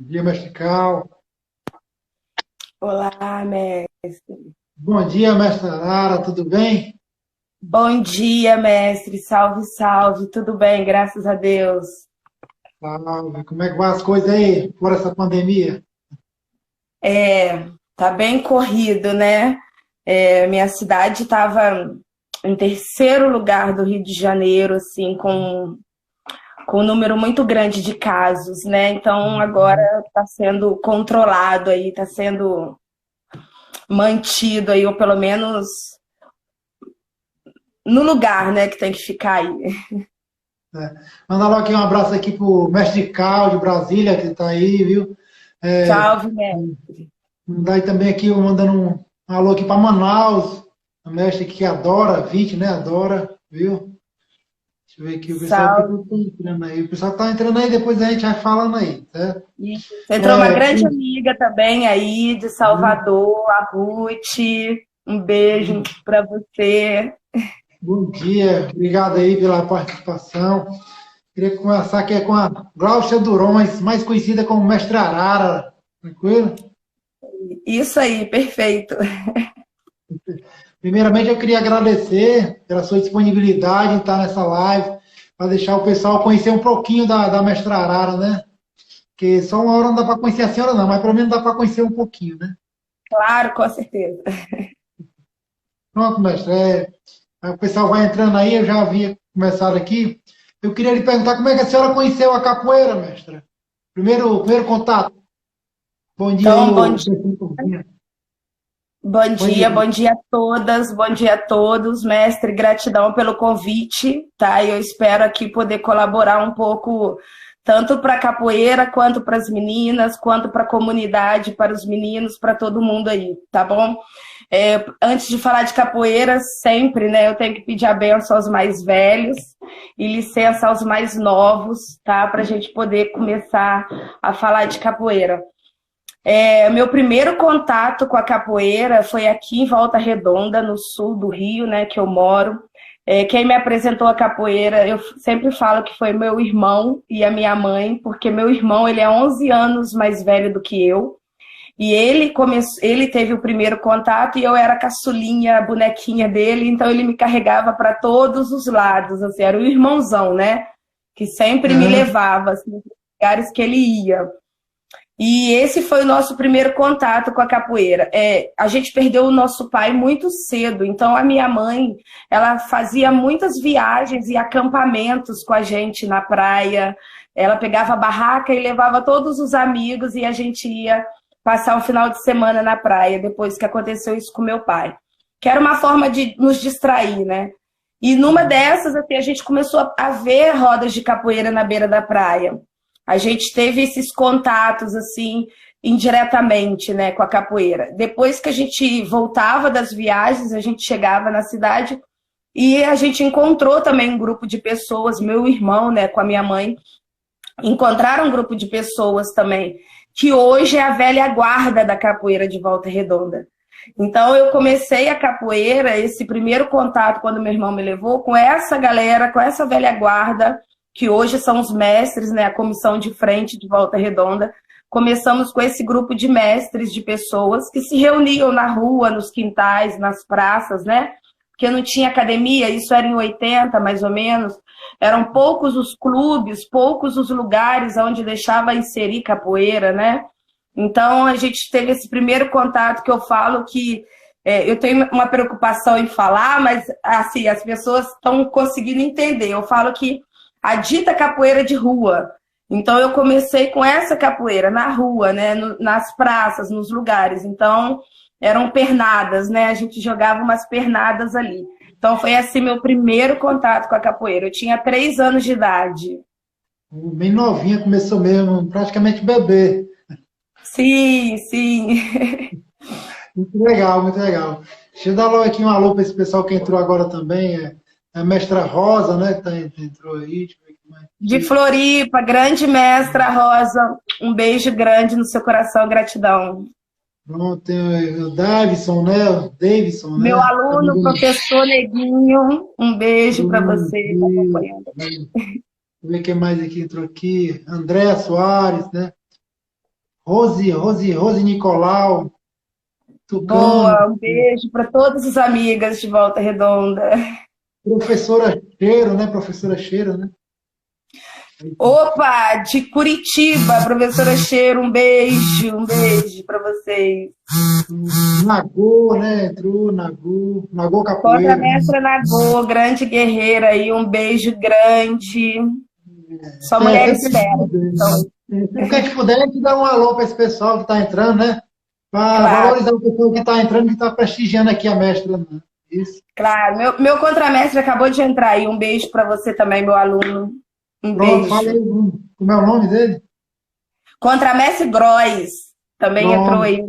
dia, mestre Cal. Olá, mestre. Bom dia, mestre Arara, tudo bem? Bom dia, mestre. Salve, salve. Tudo bem, graças a Deus. Salve. Como é que vão as coisas aí, por essa pandemia? Tá bem corrido, né? Minha cidade estava em terceiro lugar do Rio de Janeiro, assim, com um número muito grande de casos, né? Então agora está sendo controlado aí, está sendo mantido aí, ou pelo menos no lugar, né, que tem que ficar aí. É. Mandar logo aqui um abraço aqui pro mestre Cal de Brasília, que está aí, viu? É, Salve, mestre. mandar aí também aqui, mandando um alô aqui para Manaus, a mestre que adora, 20, né? Adora, viu? Deixa eu ver aqui, o pessoal que tá Salve. entrando aí. O pessoal que tá entrando aí, depois a gente vai falando aí, certo? Isso. Entrou uma É, grande amiga também aí de Salvador, a Ruth. Um beijo para você. bom dia, obrigado aí pela participação. Queria começar aqui com a Glaucia Durões, mais conhecida como Mestre Arara. Tranquilo? Isso aí, perfeito. Primeiramente, eu queria agradecer pela sua disponibilidade em estar nessa live, para deixar o pessoal conhecer um pouquinho da Mestra Arara, né? Porque só uma hora não dá para conhecer a senhora, não, mas pelo menos dá para conhecer um pouquinho, né? Claro, com certeza. Pronto, mestre. Aí o pessoal vai entrando aí, eu já havia começado aqui. Eu queria lhe perguntar como é que a senhora conheceu a capoeira, mestra? Primeiro contato. Bom dia aí, Então, o. Bom dia. bom dia a todas, bom dia a todos. Mestre, gratidão pelo convite, tá? Eu espero aqui poder colaborar um pouco, tanto para a capoeira, quanto para as meninas, quanto para a comunidade, para os meninos, para todo mundo aí, tá bom? Antes de falar de capoeira, sempre, né, eu tenho que pedir a benção aos mais velhos e licença aos mais novos, tá? Para a gente poder começar a falar de capoeira. Meu primeiro contato com a capoeira foi aqui em Volta Redonda, no sul do Rio, né, que eu moro. Quem me apresentou a capoeira, eu sempre falo que foi meu irmão e a minha mãe, porque meu irmão ele é 11 anos mais velho do que eu. E ele teve o primeiro contato e eu era a caçulinha, a bonequinha dele, então ele me carregava para todos os lados, assim, era o irmãozão, né? Que sempre me Aham. levava assim, para os lugares que ele ia. E esse foi o nosso primeiro contato com a capoeira. A gente perdeu o nosso pai muito cedo, então a minha mãe, ela fazia muitas viagens e acampamentos com a gente na praia. Ela pegava a barraca e levava todos os amigos e a gente ia passar um final de semana na praia, depois que aconteceu isso com meu pai. Que era uma forma de nos distrair, né? E numa dessas, assim, a gente começou a ver rodas de capoeira na beira da praia. A gente teve esses contatos, assim, indiretamente, né, com a capoeira. Depois que a gente voltava das viagens, a gente chegava na cidade e a gente encontrou também um grupo de pessoas, meu irmão, né, com a minha mãe, encontraram um grupo de pessoas também, que hoje é a velha guarda da capoeira de Volta Redonda. Então eu comecei a capoeira, esse primeiro contato quando meu irmão me levou, com essa galera, com essa velha guarda, que hoje são os mestres, né, a comissão de frente de Volta Redonda. Começamos com esse grupo de mestres, de pessoas que se reuniam na rua, nos quintais, nas praças, né? Porque não tinha academia, isso era em 80, mais ou menos. Eram poucos os clubes, poucos os lugares onde deixava inserir capoeira, né? Então, a gente teve esse primeiro contato que eu falo que eu tenho uma preocupação em falar, mas assim, as pessoas estão conseguindo entender. Eu falo que a dita capoeira de rua. Então, eu comecei com essa capoeira na rua, né? Nas praças, nos lugares. Então, eram pernadas, né? A gente jogava umas pernadas ali. Então, foi assim meu primeiro contato com a capoeira. Eu tinha 3 anos de idade. Bem novinha, começou mesmo, praticamente bebê. Sim, sim. Muito legal, muito legal. Deixa eu dar logo aqui um alô para esse pessoal que entrou agora também. É a mestra Rosa, né? Entrou aí. Deixa eu ver aqui mais. De Floripa, grande mestra Rosa, um beijo grande no seu coração, gratidão. Pronto, tem o Davison, né? O Davidson, Meu né? Tá aluno, mandando. professor Neguinho, um beijo para Bruno, você que está Gil, acompanhando. né? Deixa eu ver quem mais aqui entrou aqui. Andréa Soares, né? Rose Nicolau, Tucano, Boa, um beijo para todas as amigas de Volta Redonda. professora Cheiro, né? Professora Cheiro, né? Opa, de Curitiba, professora Cheiro, um beijo para vocês. Nagô, né? Entrou, Nagô Capoeira. Contra-mestra Nagô, grande guerreira aí, um beijo grande. Só mulher Sempre que a gente espera. puder. Então, Sempre que a gente puder, a gente dá um alô para esse pessoal que está entrando, né? Para claro, valorizar o pessoal que está entrando, que está prestigiando aqui a mestra, né? Isso. claro. Meu contramestre acabou de entrar aí. Um beijo para você também, meu aluno. Um Pronto, fala beijo. aí como é o nome dele. Contramestre Grois também entrou Pronto, aí.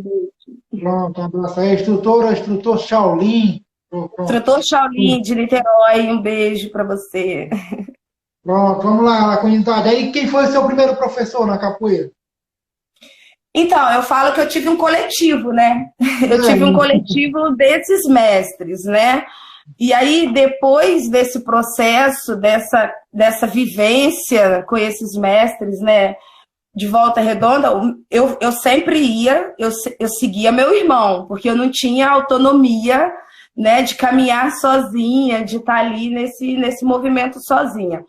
pronto, um abraço aí. Instrutor Shaolin. Pronto, Instrutor Shaolin de Niterói, um beijo para você. pronto, vamos lá, comunidade. Aí, quem foi o seu primeiro professor na capoeira? Então, eu falo que eu tive um coletivo, né? Eu tive um É, coletivo desses mestres, né? E aí, depois desse processo, dessa vivência com esses mestres, né? De Volta Redonda, eu sempre ia, eu seguia meu irmão, porque eu não tinha autonomia, né, de caminhar sozinha, de estar ali nesse movimento sozinha.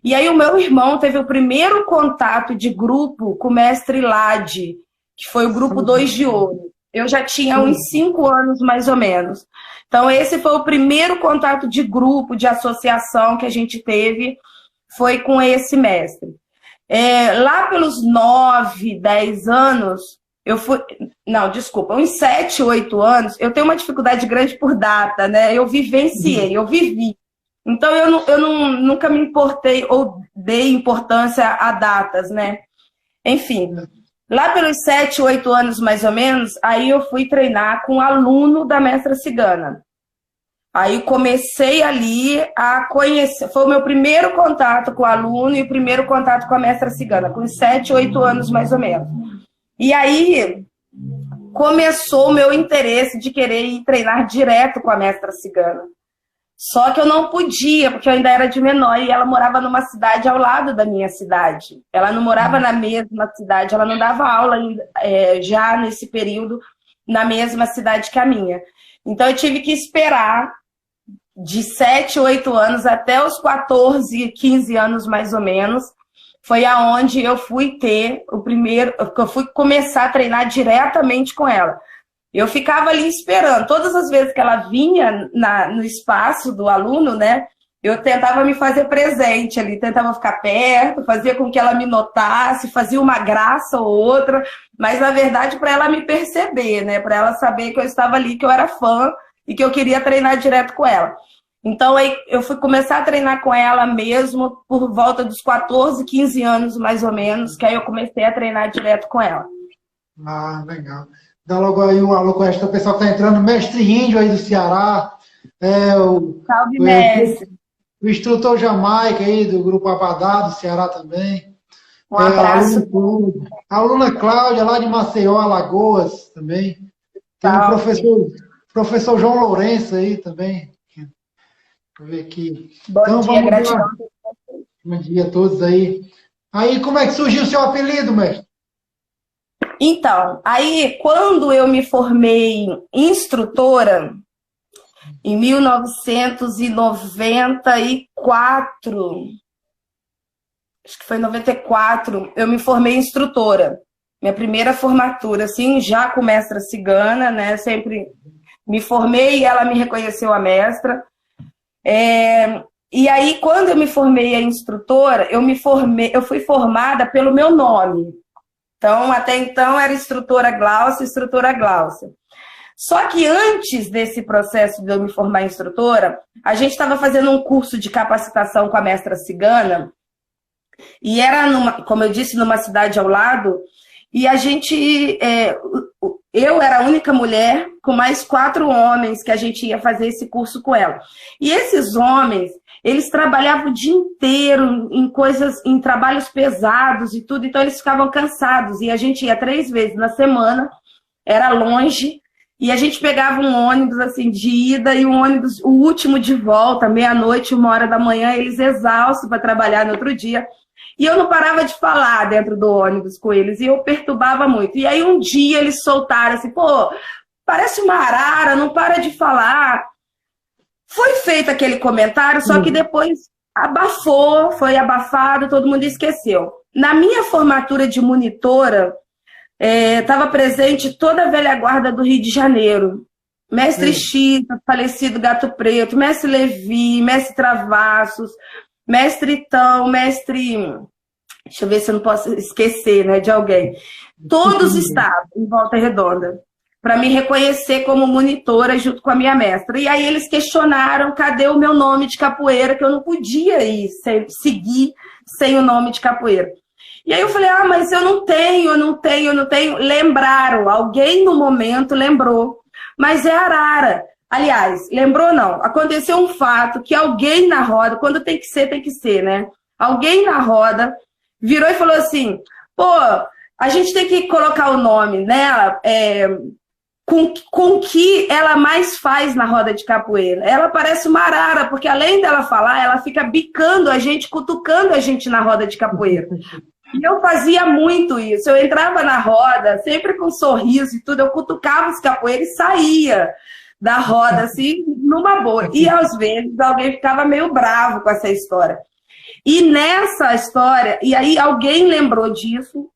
E aí o meu irmão teve o primeiro contato de grupo com o mestre Lade, que foi o grupo 2 de Ouro. Eu já tinha uns 5 anos, mais ou menos. Então, esse foi o primeiro contato de grupo, de associação que a gente teve, foi com esse mestre. Lá pelos 9, 10 anos, eu fui. Não, desculpa, uns 7, 8 anos, eu tenho uma dificuldade grande por data, né? Eu vivenciei, eu vivi. Então, nunca me importei ou dei importância a datas, né? Enfim, lá pelos 7, 8 anos, mais ou menos, aí eu fui treinar com um aluno da mestra cigana. Aí comecei ali a conhecer, foi o meu primeiro contato com o aluno e o primeiro contato com a mestra cigana, com 7, 8 anos mais ou menos. E aí começou o meu interesse de querer ir treinar direto com a mestra cigana. Só que eu não podia, porque eu ainda era de menor e ela morava numa cidade ao lado da minha cidade. Ela não morava na mesma cidade, ela não dava aula já nesse período na mesma cidade que a minha. Então eu tive que esperar de 7, 8 anos até os 14, 15 anos mais ou menos, foi aonde eu fui ter o primeiro, eu fui começar a treinar diretamente com ela. Eu ficava ali esperando, todas as vezes que ela vinha no espaço do aluno, né, eu tentava me fazer presente ali, tentava ficar perto, fazia com que ela me notasse, fazia uma graça ou outra, mas na verdade para ela me perceber, né, para ela saber que eu estava ali, que eu era fã, e que eu queria treinar direto com ela. Então, aí eu fui começar a treinar com ela mesmo por volta dos 14, 15 anos, mais ou menos, que aí eu comecei a treinar direto com ela. Ah, legal. Dá logo aí um alô com esta pessoal que está entrando, mestre Índio aí do Ceará, Salve, mestre. O instrutor Jamaica aí do Grupo Abadá, do Ceará também. Um abraço. A aluna Cláudia, lá de Maceió, Alagoas, também. Tem o professor João Lourenço aí também. Deixa eu ver aqui. Bom dia, gratidão. Bom dia a todos aí. Aí, como é que surgiu o seu apelido, mestre? Então, aí quando eu me formei instrutora, em 1994, acho que foi em 94, eu me formei instrutora. Minha primeira formatura, assim, já com mestra cigana, né? Sempre me formei e ela me reconheceu a mestra. E aí, quando eu me formei a instrutora, eu fui formada pelo meu nome. Então, até então, era instrutora Gláucia. Só que antes desse processo de eu me formar instrutora, a gente estava fazendo um curso de capacitação com a mestra cigana, e era, como eu disse, numa cidade ao lado, e a gente, eu era a única mulher com mais 4 homens que a gente ia fazer esse curso com ela. E esses homens, eles trabalhavam o dia inteiro em trabalhos pesados e tudo, então eles ficavam cansados. E a gente ia 3 vezes na semana, era longe, e a gente pegava um ônibus assim de ida e um ônibus, o último de volta, meia-noite, 1h da manhã, eles exaustos para trabalhar no outro dia. E eu não parava de falar dentro do ônibus com eles, e eu perturbava muito. E aí um dia eles soltaram assim, pô, parece uma arara, não para de falar. Foi feito aquele comentário, só que depois abafou, foi abafado, todo mundo esqueceu. Na minha formatura de monitora, estava presente toda a velha guarda do Rio de Janeiro. Mestre Chita, falecido Gato Preto, mestre Levi, mestre Travassos, mestre Tão, mestre... Deixa eu ver se eu não posso esquecer, né, de alguém. Todos estavam em Volta Redonda para me reconhecer como monitora junto com a minha mestra. E aí eles questionaram cadê o meu nome de capoeira, que eu não podia ir seguir sem o nome de capoeira. E aí eu falei, mas eu não tenho. Lembraram, alguém no momento lembrou, mas é arara. Aliás, lembrou não, aconteceu um fato que alguém na roda, quando tem que ser, né? Alguém na roda virou e falou assim, pô, a gente tem que colocar o nome nela, com que ela mais faz na roda de capoeira. Ela parece uma arara, porque além dela falar, ela fica bicando a gente, cutucando a gente na roda de capoeira. E eu fazia muito isso. Eu entrava na roda, sempre com um sorriso e tudo, eu cutucava os capoeiros e saía da roda, assim, numa boa. E às vezes alguém ficava meio bravo com essa história. E nessa história, e aí alguém lembrou disso,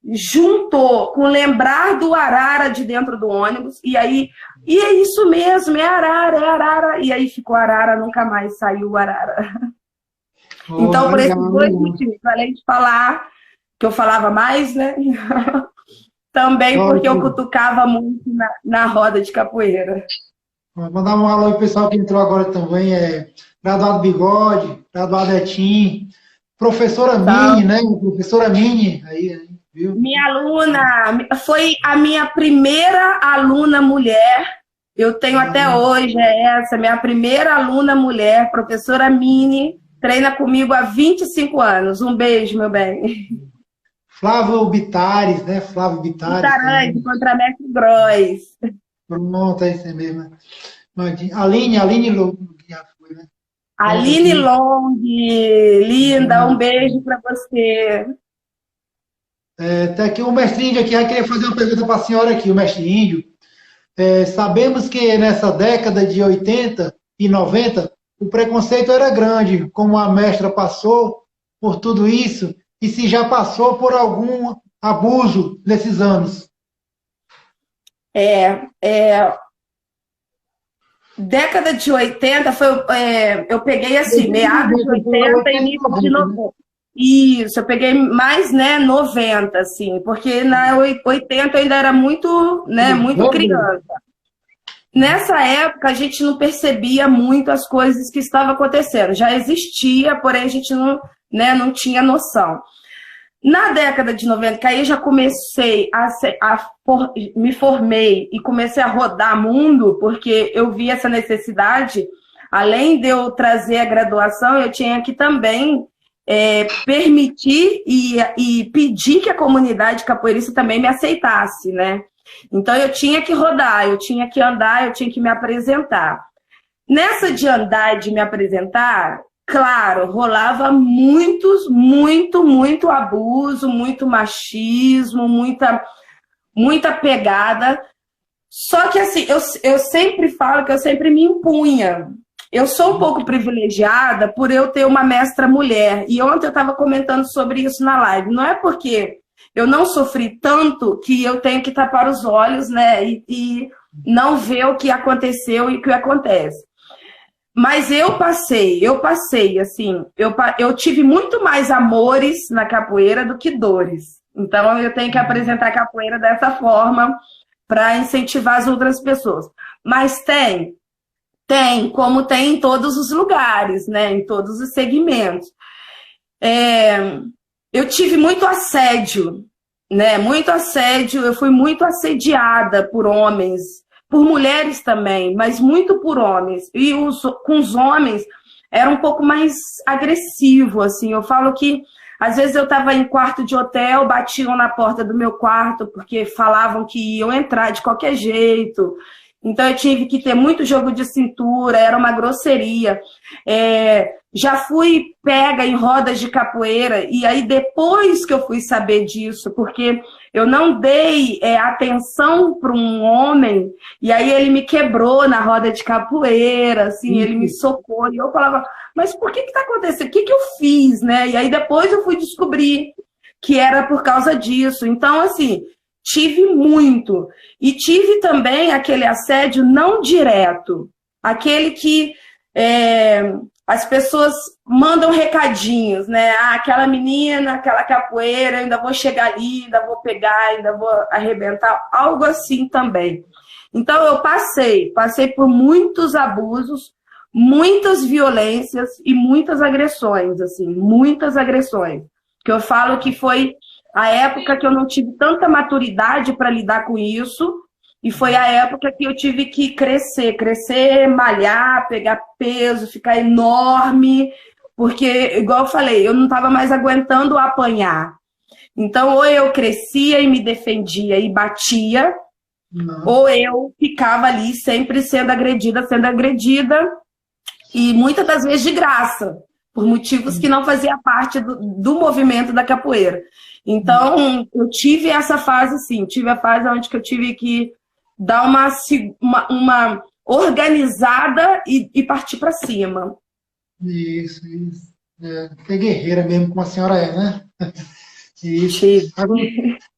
juntou com lembrar do arara de dentro do ônibus, e aí, e é isso mesmo, é arara, e aí ficou arara, nunca mais saiu o arara. Então, por esses dois motivos, além de falar que eu falava mais, né? Também porque eu cutucava muito na roda de capoeira. Vou mandar um alô aí pro pessoal que entrou agora também, graduado Bigode, graduado Etim, professora Mini, né? Professora Mini, aí, viu? Minha aluna, foi a minha primeira aluna mulher, eu tenho até hoje, minha primeira aluna mulher, professora Mini, treina comigo há 25 anos. Um beijo, meu bem. Flávio Bitares, né? Flávio Bitares. Bitares, contra Mestre Gross. Pronto, é isso mesmo. Aline Long, né? Aline Long, linda, um beijo para você. Tá aqui o mestre Índio aqui, eu queria fazer uma pergunta para a senhora aqui, o mestre Índio. Sabemos que nessa década de 80 e 90, o preconceito era grande, como a mestra passou por tudo isso, e se já passou por algum abuso nesses anos. Década de 80 foi, eu peguei assim, meados de 80 e início de 90. Isso, eu peguei mais, né, 90, assim, porque na 80 eu ainda era muito, né, muito criança. Nessa época a gente não percebia muito as coisas que estavam acontecendo. Já existia, porém a gente não, né, não tinha noção. Na década de 90, que aí eu já comecei me formei e comecei a rodar mundo, porque eu vi essa necessidade, além de eu trazer a graduação, eu tinha que também permitir e pedir que a comunidade capoeirista também me aceitasse, né? Então eu tinha que rodar, eu tinha que andar, eu tinha que me apresentar. Nessa de andar e de me apresentar, claro, rolava muito abuso, muito machismo, muita pegada. Só que assim, eu sempre falo que eu sempre me impunha. Eu sou um pouco privilegiada por eu ter uma mestra mulher. E ontem eu estava comentando sobre isso na live. Não é porque eu não sofri tanto que eu tenho que tapar os olhos, né? E não ver o que aconteceu e o que acontece. Mas eu passei, assim, eu tive muito mais amores na capoeira do que dores. Então eu tenho que apresentar a capoeira dessa forma para incentivar as outras pessoas. Mas tem, como tem em todos os lugares, né? Em todos os segmentos. Eu tive muito assédio, né? Muito assédio, eu fui muito assediada por homens, por mulheres também, mas muito por homens. E com os homens era um pouco mais agressivo, assim. Eu falo que, às vezes, eu estava em quarto de hotel, batiam na porta do meu quarto, porque falavam que iam entrar de qualquer jeito, Então eu tive que ter muito jogo de cintura, era uma grosseria. Já fui pega em rodas de capoeira, e aí depois que eu fui saber disso, porque eu não dei atenção para um homem, e aí ele me quebrou na roda de capoeira, assim, ele me socou, e eu falava, mas por que está acontecendo? O que eu fiz, né? E aí depois eu fui descobrir que era por causa disso. Então, assim, tive muito. E tive também aquele assédio não direto, aquele que as pessoas mandam recadinhos, né? Ah, aquela menina, aquela capoeira, eu ainda vou chegar ali, ainda vou pegar, ainda vou arrebentar, algo assim também. Então eu passei por muitos abusos, muitas violências e muitas agressões, assim, muitas agressões. Que eu falo que foi a época que eu não tive tanta maturidade para lidar com isso, e foi a época que eu tive que crescer, malhar, pegar peso, ficar enorme, porque, igual eu falei, eu não estava mais aguentando apanhar. Então, ou eu crescia e me defendia e batia, ou eu ficava ali sempre sendo agredida, e muitas das vezes de graça, por motivos que não fazia parte do movimento da capoeira. Então, eu tive essa fase, sim, tive a fase onde eu tive que dar uma organizada e partir para cima. Isso. É guerreira mesmo, como a senhora é, né? Isso. Agora,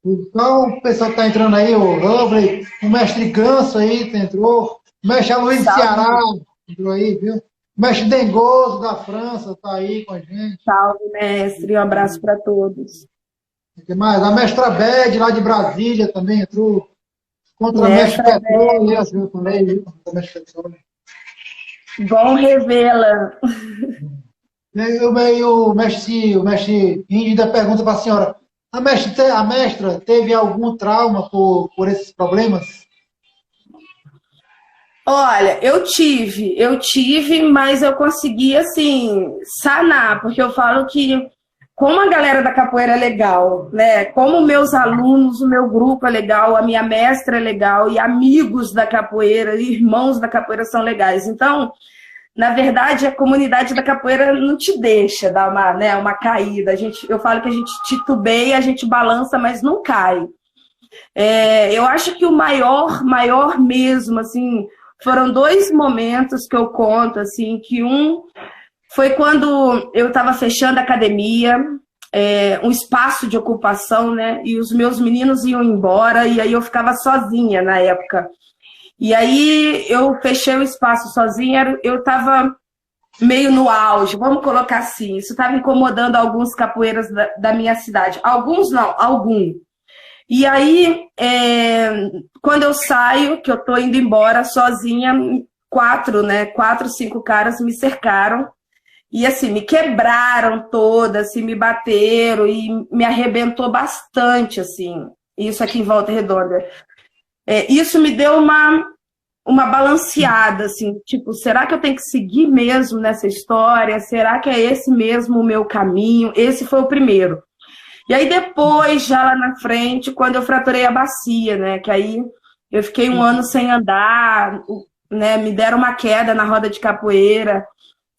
então, o pessoal que está entrando aí, o Lovely, o mestre Ganso aí, entrou, o mestre Luiz de Ceará, entrou aí, viu? O mestre Dengoso da França está aí com a gente. Salve, mestre, um abraço para todos. O que mais? A mestra Bede, lá de Brasília, também entrou. Contra a mestre Petróleo, eu falei, viu? Contra a mestre Petróleo. Bom revê-la. O mestre Índio ainda pergunta para a senhora, a mestra teve algum trauma por esses problemas? Olha, eu tive, mas eu consegui, assim, sanar, porque eu falo que como a galera da capoeira é legal, né? Como meus alunos, o meu grupo é legal, a minha mestra é legal, e amigos da capoeira, irmãos da capoeira são legais. Então, na verdade, a comunidade da capoeira não te deixa dar uma caída. Eu falo que a gente titubeia, a gente balança, mas não cai. Eu acho que o maior mesmo, assim, foram 2 momentos que eu conto, assim, que um foi quando eu estava fechando a academia, um espaço de ocupação, né? E os meus meninos iam embora, e aí eu ficava sozinha na época. E aí eu fechei o espaço sozinha, eu estava meio no auge, vamos colocar assim. Isso estava incomodando alguns capoeiras da minha cidade. Alguns não, algum. E aí, quando eu saio, que eu estou indo embora sozinha, 4, 5 caras me cercaram. E assim, me quebraram toda, assim, me bateram e me arrebentou bastante, assim, isso aqui em Volta Redonda. Isso me deu uma balanceada, assim, tipo, será que eu tenho que seguir mesmo nessa história? Será que é esse mesmo o meu caminho? Esse foi o primeiro. E aí depois, já lá na frente, quando eu fraturei a bacia, né, que aí eu fiquei 1 ano sem andar, né, me deram uma queda na roda de capoeira.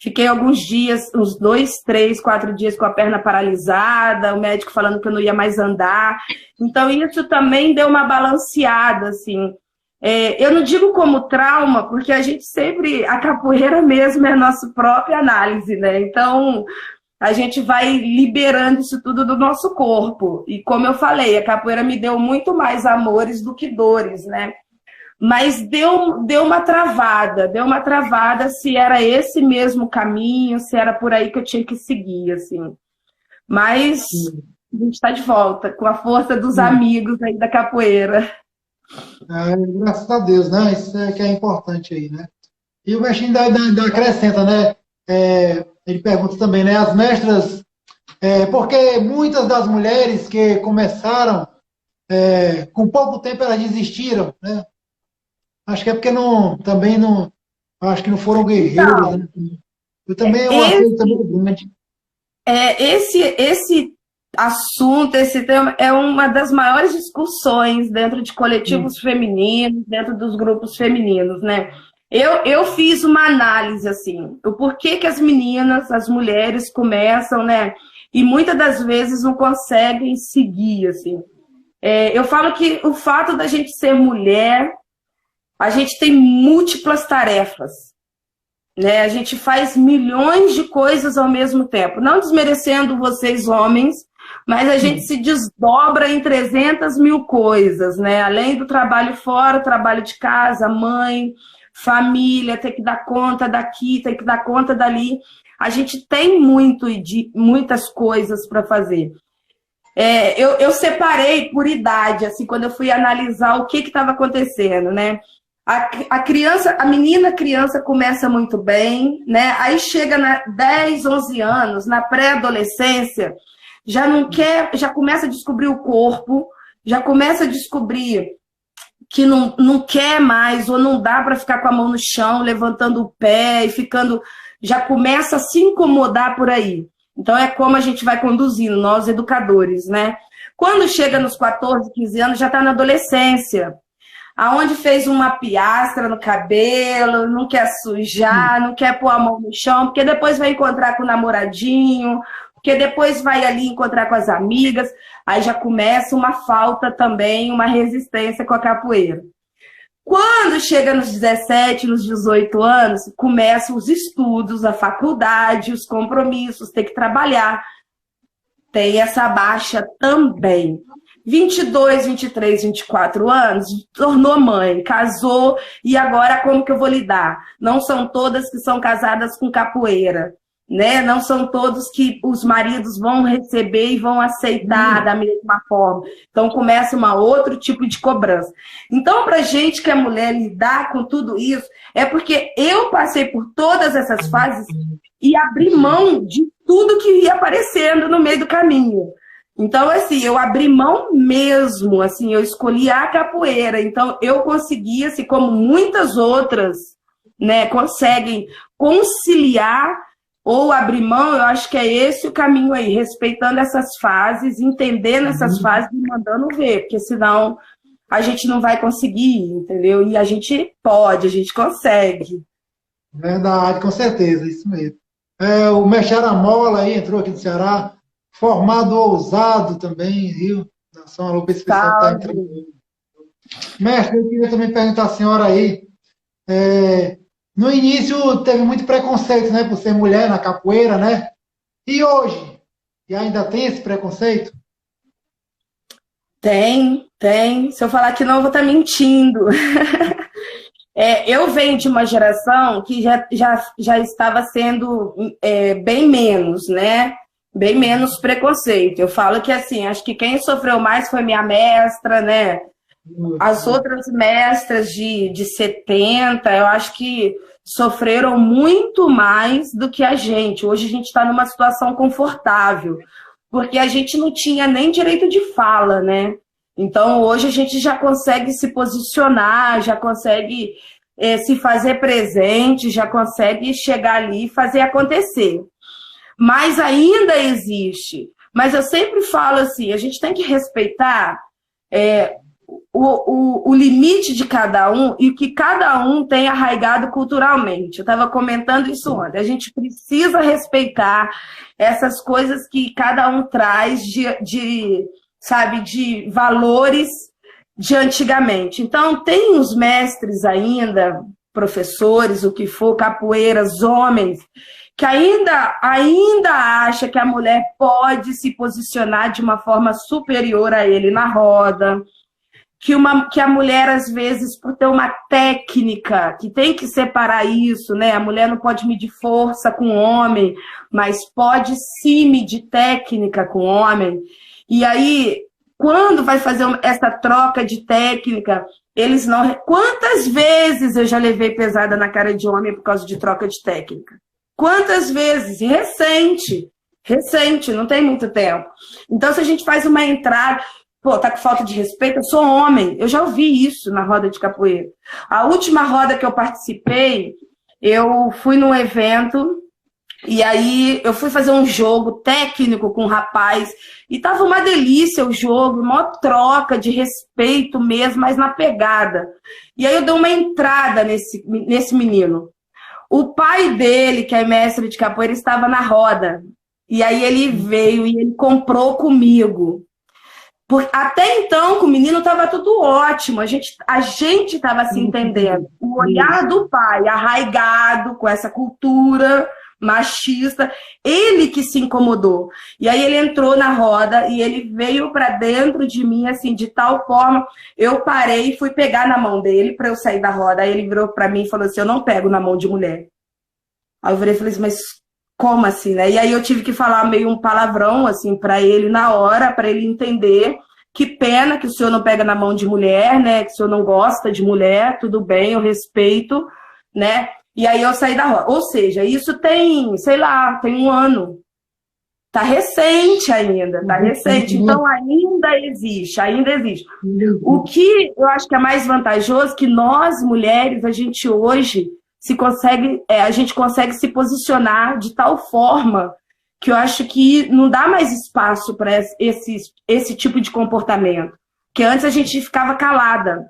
Fiquei alguns dias, uns 2, 3, 4 dias com a perna paralisada, o médico falando que eu não ia mais andar. Então, isso também deu uma balanceada, assim. Eu não digo como trauma, porque a gente sempre, a capoeira mesmo é a nossa própria análise, né? Então, a gente vai liberando isso tudo do nosso corpo. E como eu falei, a capoeira me deu muito mais amores do que dores, né? Mas deu uma travada se era esse mesmo caminho, se era por aí que eu tinha que seguir, assim. Mas a gente está de volta, com a força dos amigos aí da capoeira. Graças a Deus, né? Isso é que é importante aí, né? E o mestre ainda acrescenta, né? Ele pergunta também, né? As mestras, porque muitas das mulheres que começaram, com pouco tempo elas desistiram, né? Acho que é porque também não, acho que não foram guerreiros, né? Eu também, uma coisa também grande. Esse assunto, esse tema é uma das maiores discussões dentro de coletivos femininos, dentro dos grupos femininos, né? Eu fiz uma análise, assim, o porquê que as meninas, as mulheres começam, né? E muitas das vezes não conseguem seguir, assim. Eu falo que o fato da gente ser mulher, a gente tem múltiplas tarefas, né? A gente faz milhões de coisas ao mesmo tempo. Não desmerecendo vocês, homens, mas a gente se desdobra em 300 mil coisas, né? Além do trabalho fora, trabalho de casa, mãe, família, ter que dar conta daqui, ter que dar conta dali. A gente tem muitas coisas para fazer. Eu separei por idade, assim, quando eu fui analisar o que estava acontecendo, né? A menina criança começa muito bem, né? Aí chega na 10, 11 anos, na pré-adolescência, já começa a descobrir o corpo, já começa a descobrir que não quer mais, ou não dá para ficar com a mão no chão, levantando o pé e ficando... Já começa a se incomodar por aí. Então, é como a gente vai conduzindo, nós educadores, né? Quando chega nos 14, 15 anos, já está na adolescência, aonde fez uma piastra no cabelo, não quer sujar, não quer pôr a mão no chão, porque depois vai encontrar com o namoradinho, porque depois vai ali encontrar com as amigas, aí já começa uma falta também, uma resistência com a capoeira. Quando chega nos 17, nos 18 anos, começam os estudos, a faculdade, os compromissos, tem que trabalhar. Tem essa baixa também. 22, 23, 24 anos, tornou mãe, casou, e agora como que eu vou lidar? Não são todas que são casadas com capoeira, né? Não são todos que os maridos vão receber e vão aceitar da mesma forma. Então começa um outro tipo de cobrança. Então, para gente que é mulher lidar com tudo isso, é porque eu passei por todas essas fases e abri mão de tudo que ia aparecendo no meio do caminho. Então, assim, eu abri mão mesmo, assim, eu escolhi a capoeira. Então, eu consegui, assim, como muitas outras, né, conseguem conciliar ou abrir mão, eu acho que é esse o caminho aí, respeitando essas fases, entendendo essas fases e mandando ver, porque senão a gente não vai conseguir, entendeu? E a gente pode, a gente consegue. Verdade, com certeza, isso mesmo. O Mestre Aramola aí entrou aqui do Ceará, formado ousado também, viu? Nação Alô Especial está entrando. Mestre, eu queria também perguntar à senhora aí, no início teve muito preconceito, né, por ser mulher na capoeira, né? E hoje? E ainda tem esse preconceito? Tem. Se eu falar que não, eu vou estar mentindo. Eu venho de uma geração que já estava sendo bem menos, né? Bem menos preconceito. Eu falo que, assim, acho que quem sofreu mais foi minha mestra, né? As outras mestras de 70, eu acho que sofreram muito mais do que a gente. Hoje a gente está numa situação confortável, porque a gente não tinha nem direito de fala, né? Então, hoje a gente já consegue se posicionar, já consegue se fazer presente, já consegue chegar ali e fazer acontecer. Mas ainda existe. Mas eu sempre falo assim, a gente tem que respeitar o limite de cada um e o que cada um tem arraigado culturalmente. Eu estava comentando isso ontem. A gente precisa respeitar essas coisas que cada um traz de valores de antigamente. Então, tem os mestres ainda, professores, o que for, capoeiras, homens, que ainda acha que a mulher pode se posicionar de uma forma superior a ele na roda, que a mulher, às vezes, por ter uma técnica, que tem que separar isso, né? A mulher não pode medir força com o homem, mas pode sim medir técnica com o homem. E aí, quando vai fazer essa troca de técnica, eles não... Quantas vezes eu já levei pesada na cara de homem por causa de troca de técnica? Quantas vezes? Recente, não tem muito tempo. Então, se a gente faz uma entrada... Pô, tá com falta de respeito? Eu sou homem. Eu já ouvi isso na roda de capoeira. A última roda que eu participei, eu fui num evento E aí eu fui fazer um jogo técnico com o rapaz e tava uma delícia o jogo, uma troca de respeito mesmo, mas na pegada. E aí eu dei uma entrada nesse menino. O pai dele, que é mestre de capoeira, estava na roda. E aí ele veio e ele comprou comigo. Até então, com o menino estava tudo ótimo, a gente estava se entendendo. O olhar do pai, arraigado com essa cultura machista, ele que se incomodou. E aí ele entrou na roda e ele veio para dentro de mim, assim, de tal forma, eu parei e fui pegar na mão dele para eu sair da roda. Aí ele virou para mim e falou assim, eu não pego na mão de mulher. Aí eu virei e falei assim, mas como assim, né? E aí eu tive que falar meio um palavrão, assim, para ele na hora, para ele entender. Que pena que o senhor não pega na mão de mulher, né? Que o senhor não gosta de mulher, tudo bem, eu respeito, né? E aí eu saí da roda. Ou seja, isso tem, sei lá, tem 1 ano. Tá recente ainda, tá recente. Então ainda existe, ainda existe. O que eu acho que é mais vantajoso que nós, mulheres, a gente hoje a gente consegue se posicionar de tal forma que eu acho que não dá mais espaço para esse tipo de comportamento. Porque antes a gente ficava calada,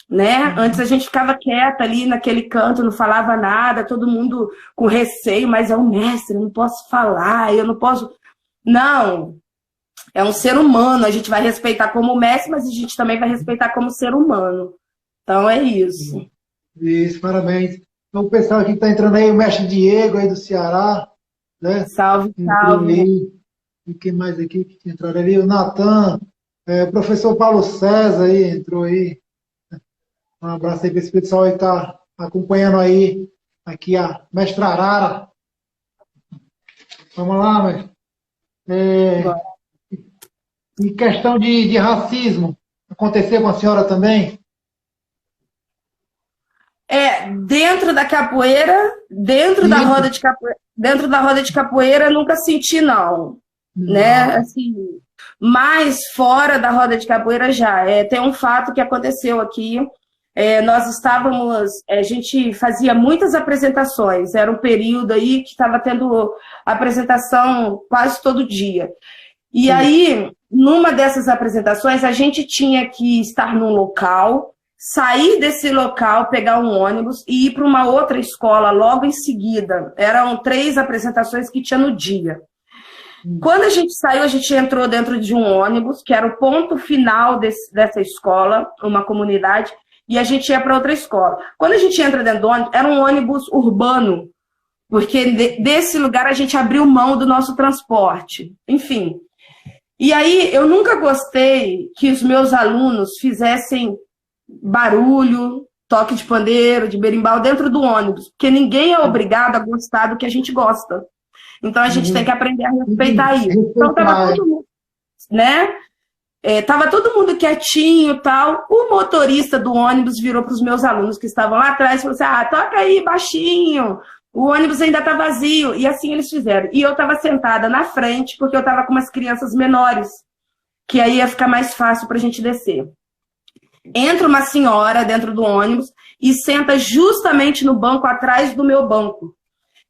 né? Antes a gente ficava quieta ali naquele canto, não falava nada, todo mundo com receio, mas é um mestre, eu não posso falar, eu não posso... Não, é um ser humano, a gente vai respeitar como mestre, mas a gente também vai respeitar como ser humano. Então é isso. Isso, parabéns. Então o pessoal aqui que está entrando aí, o mestre Diego aí do Ceará, né? Salve, salve. E quem mais aqui que entraram ali? O Natan, o professor Paulo César aí, entrou aí. Um abraço aí para esse pessoal aí que está acompanhando aí, aqui a mestra Arara. Vamos lá, mestre. Em questão de racismo, aconteceu com a senhora também? Dentro da capoeira, dentro da roda de capoeira, nunca senti, não. Né? Assim, mas fora da roda de capoeira já. Tem um fato que aconteceu aqui. Nós estávamos, a gente fazia muitas apresentações, era um período aí que estava tendo apresentação quase todo dia. E aí, numa dessas apresentações, a gente tinha que estar num local, sair desse local, pegar um ônibus e ir para uma outra escola logo em seguida. Eram 3 apresentações que tinha no dia. Quando a gente saiu, a gente entrou dentro de um ônibus, que era o ponto final dessa escola, uma comunidade, e a gente ia para outra escola. Quando a gente entra dentro do ônibus, era um ônibus urbano, porque desse lugar a gente abriu mão do nosso transporte. Enfim. E aí, eu nunca gostei que os meus alunos fizessem barulho, toque de pandeiro, de berimbau dentro do ônibus, porque ninguém é obrigado a gostar do que a gente gosta. Então, a gente tem que aprender a respeitar isso. Então, tava todo mundo, né? Tava todo mundo quietinho e tal. O motorista do ônibus virou para os meus alunos que estavam lá atrás e falou assim, toca aí baixinho, o ônibus ainda tá vazio. E assim eles fizeram. E eu estava sentada na frente, porque eu estava com umas crianças menores, que aí ia ficar mais fácil para a gente descer. Entra uma senhora dentro do ônibus e senta justamente no banco atrás do meu banco.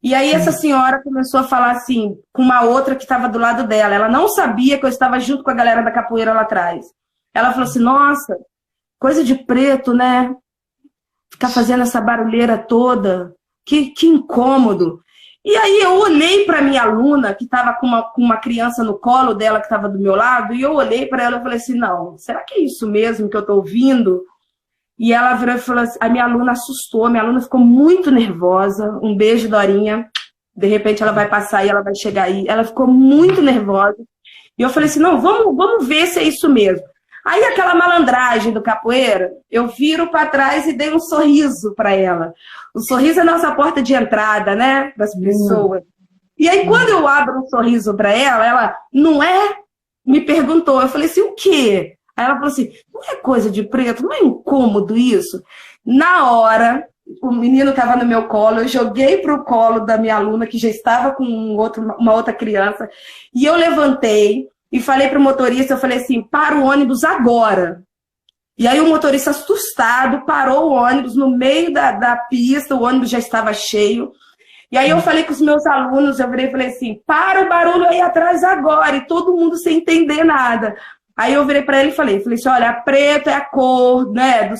E aí essa senhora começou a falar assim, com uma outra que estava do lado dela. Ela não sabia que eu estava junto com a galera da capoeira lá atrás. Ela falou assim, nossa, coisa de preto, né? Ficar fazendo essa barulheira toda. Que incômodo. E aí eu olhei para minha aluna, que estava com uma criança no colo dela, que estava do meu lado, e eu olhei para ela e falei assim, não, será que é isso mesmo que eu estou ouvindo? E ela virou e falou assim, a minha aluna assustou, minha aluna ficou muito nervosa. Um beijo, Dorinha. De repente ela vai passar e ela vai chegar aí. Ela ficou muito nervosa. E eu falei assim, não, vamos ver se é isso mesmo. Aí aquela malandragem do capoeira, eu viro para trás e dei um sorriso para ela. O sorriso é a nossa porta de entrada, né, das pessoas. E aí quando eu abro um sorriso para ela, não é? Me perguntou. Eu falei assim, o quê? Aí ela falou assim, não é coisa de preto, não é incômodo isso? Na hora, o menino estava no meu colo, eu joguei para o colo da minha aluna, que já estava com uma outra criança, e eu levantei e falei para o motorista, eu falei assim, para o ônibus agora. E aí o motorista assustado parou o ônibus no meio da pista, o ônibus já estava cheio, E aí eu falei com os meus alunos, eu virei e falei assim, para o barulho aí atrás agora, e todo mundo sem entender nada. Aí eu virei para ele e falei assim, olha, preto é a cor, né, do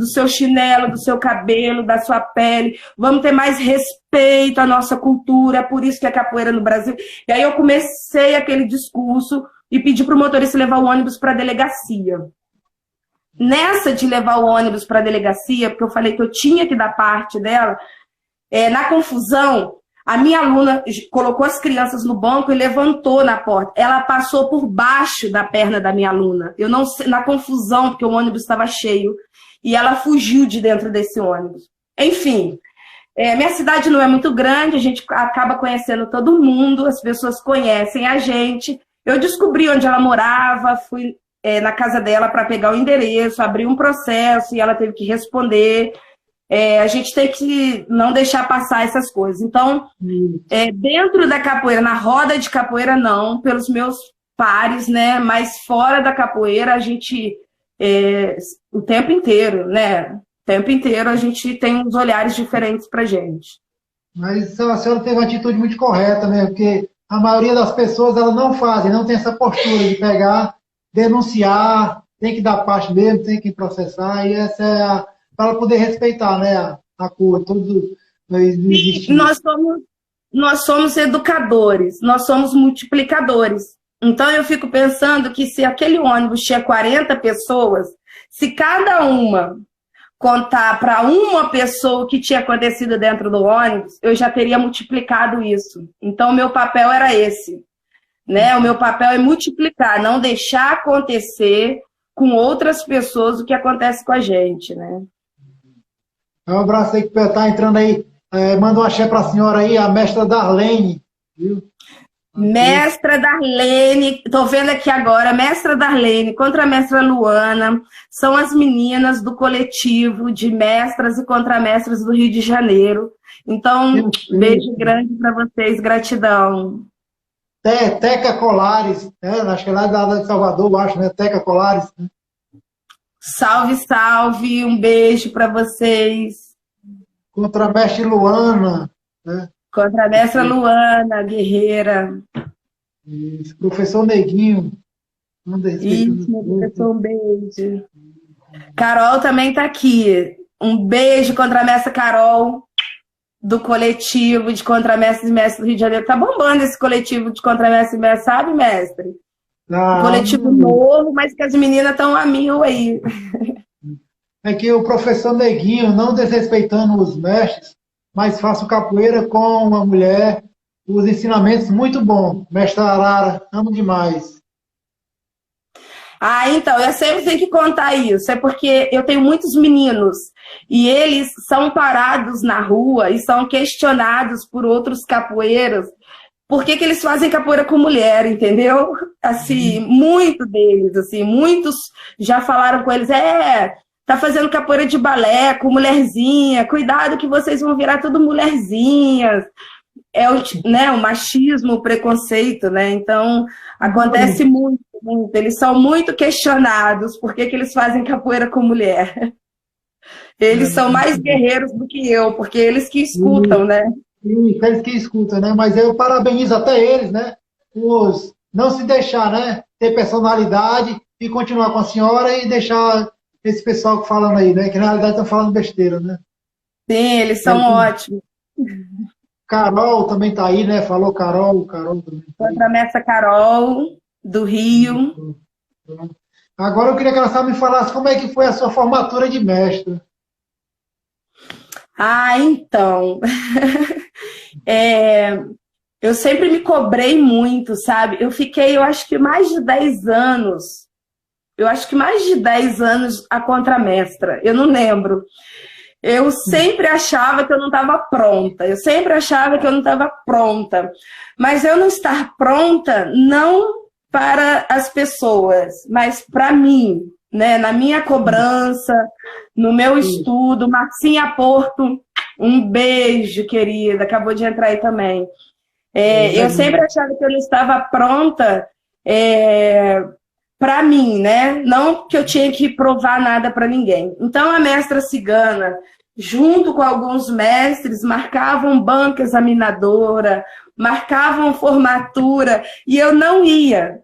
seu chinelo, do seu cabelo, da sua pele. Vamos ter mais respeito à nossa cultura, é por isso que é capoeira no Brasil. E aí eu comecei aquele discurso e pedi para o motorista levar o ônibus para a delegacia. Nessa de levar o ônibus para a delegacia, porque eu falei que eu tinha que dar parte dela, na confusão, a minha aluna colocou as crianças no banco e levantou na porta. Ela passou por baixo da perna da minha aluna. Eu não sei, na confusão, porque o ônibus estava cheio. E ela fugiu de dentro desse ônibus. Enfim, minha cidade não é muito grande, a gente acaba conhecendo todo mundo, as pessoas conhecem a gente. Eu descobri onde ela morava, fui na casa dela para pegar o endereço, abri um processo e ela teve que responder. A gente tem que não deixar passar essas coisas. Então, dentro da capoeira, na roda de capoeira, não, pelos meus pares, né? Mas fora da capoeira, a gente, o tempo inteiro, né? O tempo inteiro a gente tem uns olhares diferentes pra gente. Mas a senhora teve uma atitude muito correta, né? Porque a maioria das pessoas, elas não fazem, não tem essa postura de pegar, denunciar, tem que dar parte mesmo, tem que processar, e essa é para poder respeitar, né, a cor, tudo não existe. Nós somos educadores, nós somos multiplicadores. Então eu fico pensando que se aquele ônibus tinha 40 pessoas, se cada uma contar para uma pessoa o que tinha acontecido dentro do ônibus, eu já teria multiplicado isso. Então o meu papel era esse, né? O meu papel é multiplicar, não deixar acontecer com outras pessoas o que acontece com a gente, né? Um abraço aí que está entrando aí. Manda um axé para a senhora aí, a mestra Darlene. Viu? Mestra Darlene, estou vendo aqui agora, mestra Darlene, contramestra Luana, são as meninas do coletivo de mestras e contramestras do Rio de Janeiro. Então, beijo grande para vocês, gratidão. Teca Colares, né? Acho que é lá de Salvador, acho, né? Teca Colares, né? Salve, salve, um beijo para vocês. Contramestre Luana, né? Contramestra Luana, guerreira. Isso, professor Neguinho. Isso, meu professor, um beijo. Carol também está aqui. Um beijo, contramestra Carol, do coletivo de contramestres e mestres do Rio de Janeiro. Tá bombando esse coletivo de contramestres e mestres, sabe, mestre? Um coletivo novo, mas que as meninas estão a mil aí. É que o professor Neguinho, não desrespeitando os mestres, mas faço capoeira com uma mulher, os ensinamentos muito bons. Mestra Arara, amo demais. Então, eu sempre tenho que contar isso, é porque eu tenho muitos meninos e eles são parados na rua e são questionados por outros capoeiros por que eles fazem capoeira com mulher, entendeu? Assim, muitos deles, assim, muitos já falaram com eles, tá fazendo capoeira de balé com mulherzinha, cuidado que vocês vão virar tudo mulherzinhas. O machismo, o preconceito, né? Então, acontece muito, muito. Eles são muito questionados por que eles fazem capoeira com mulher. Eles são mais guerreiros do que eu, porque eles que escutam, né? Sim, eles que escutam, né? Mas eu parabenizo até eles, né? Não se deixar, né? Ter personalidade e continuar com a senhora e deixar esse pessoal falando aí, né? Que na realidade estão falando besteira, né? Sim, eles são ótimos. Carol também está aí, né? Falou Carol também. Contramestra Carol, do Rio. Agora eu queria que ela só me falasse como é que foi a sua formatura de mestre. Então... eu sempre me cobrei muito, sabe? Eu fiquei, eu acho que mais de 10 anos... a contramestra. Eu não lembro. Eu sempre achava que eu não estava pronta. Mas eu não estar pronta não para as pessoas, mas para mim, né? Na minha cobrança, no meu estudo. Marcinha Porto, um beijo, querida. Acabou de entrar aí também. Eu sempre achava que eu não estava pronta para mim, né? Não que eu tinha que provar nada para ninguém. Então, a mestra cigana, junto com alguns mestres, marcavam banca examinadora, marcavam formatura, e eu não ia.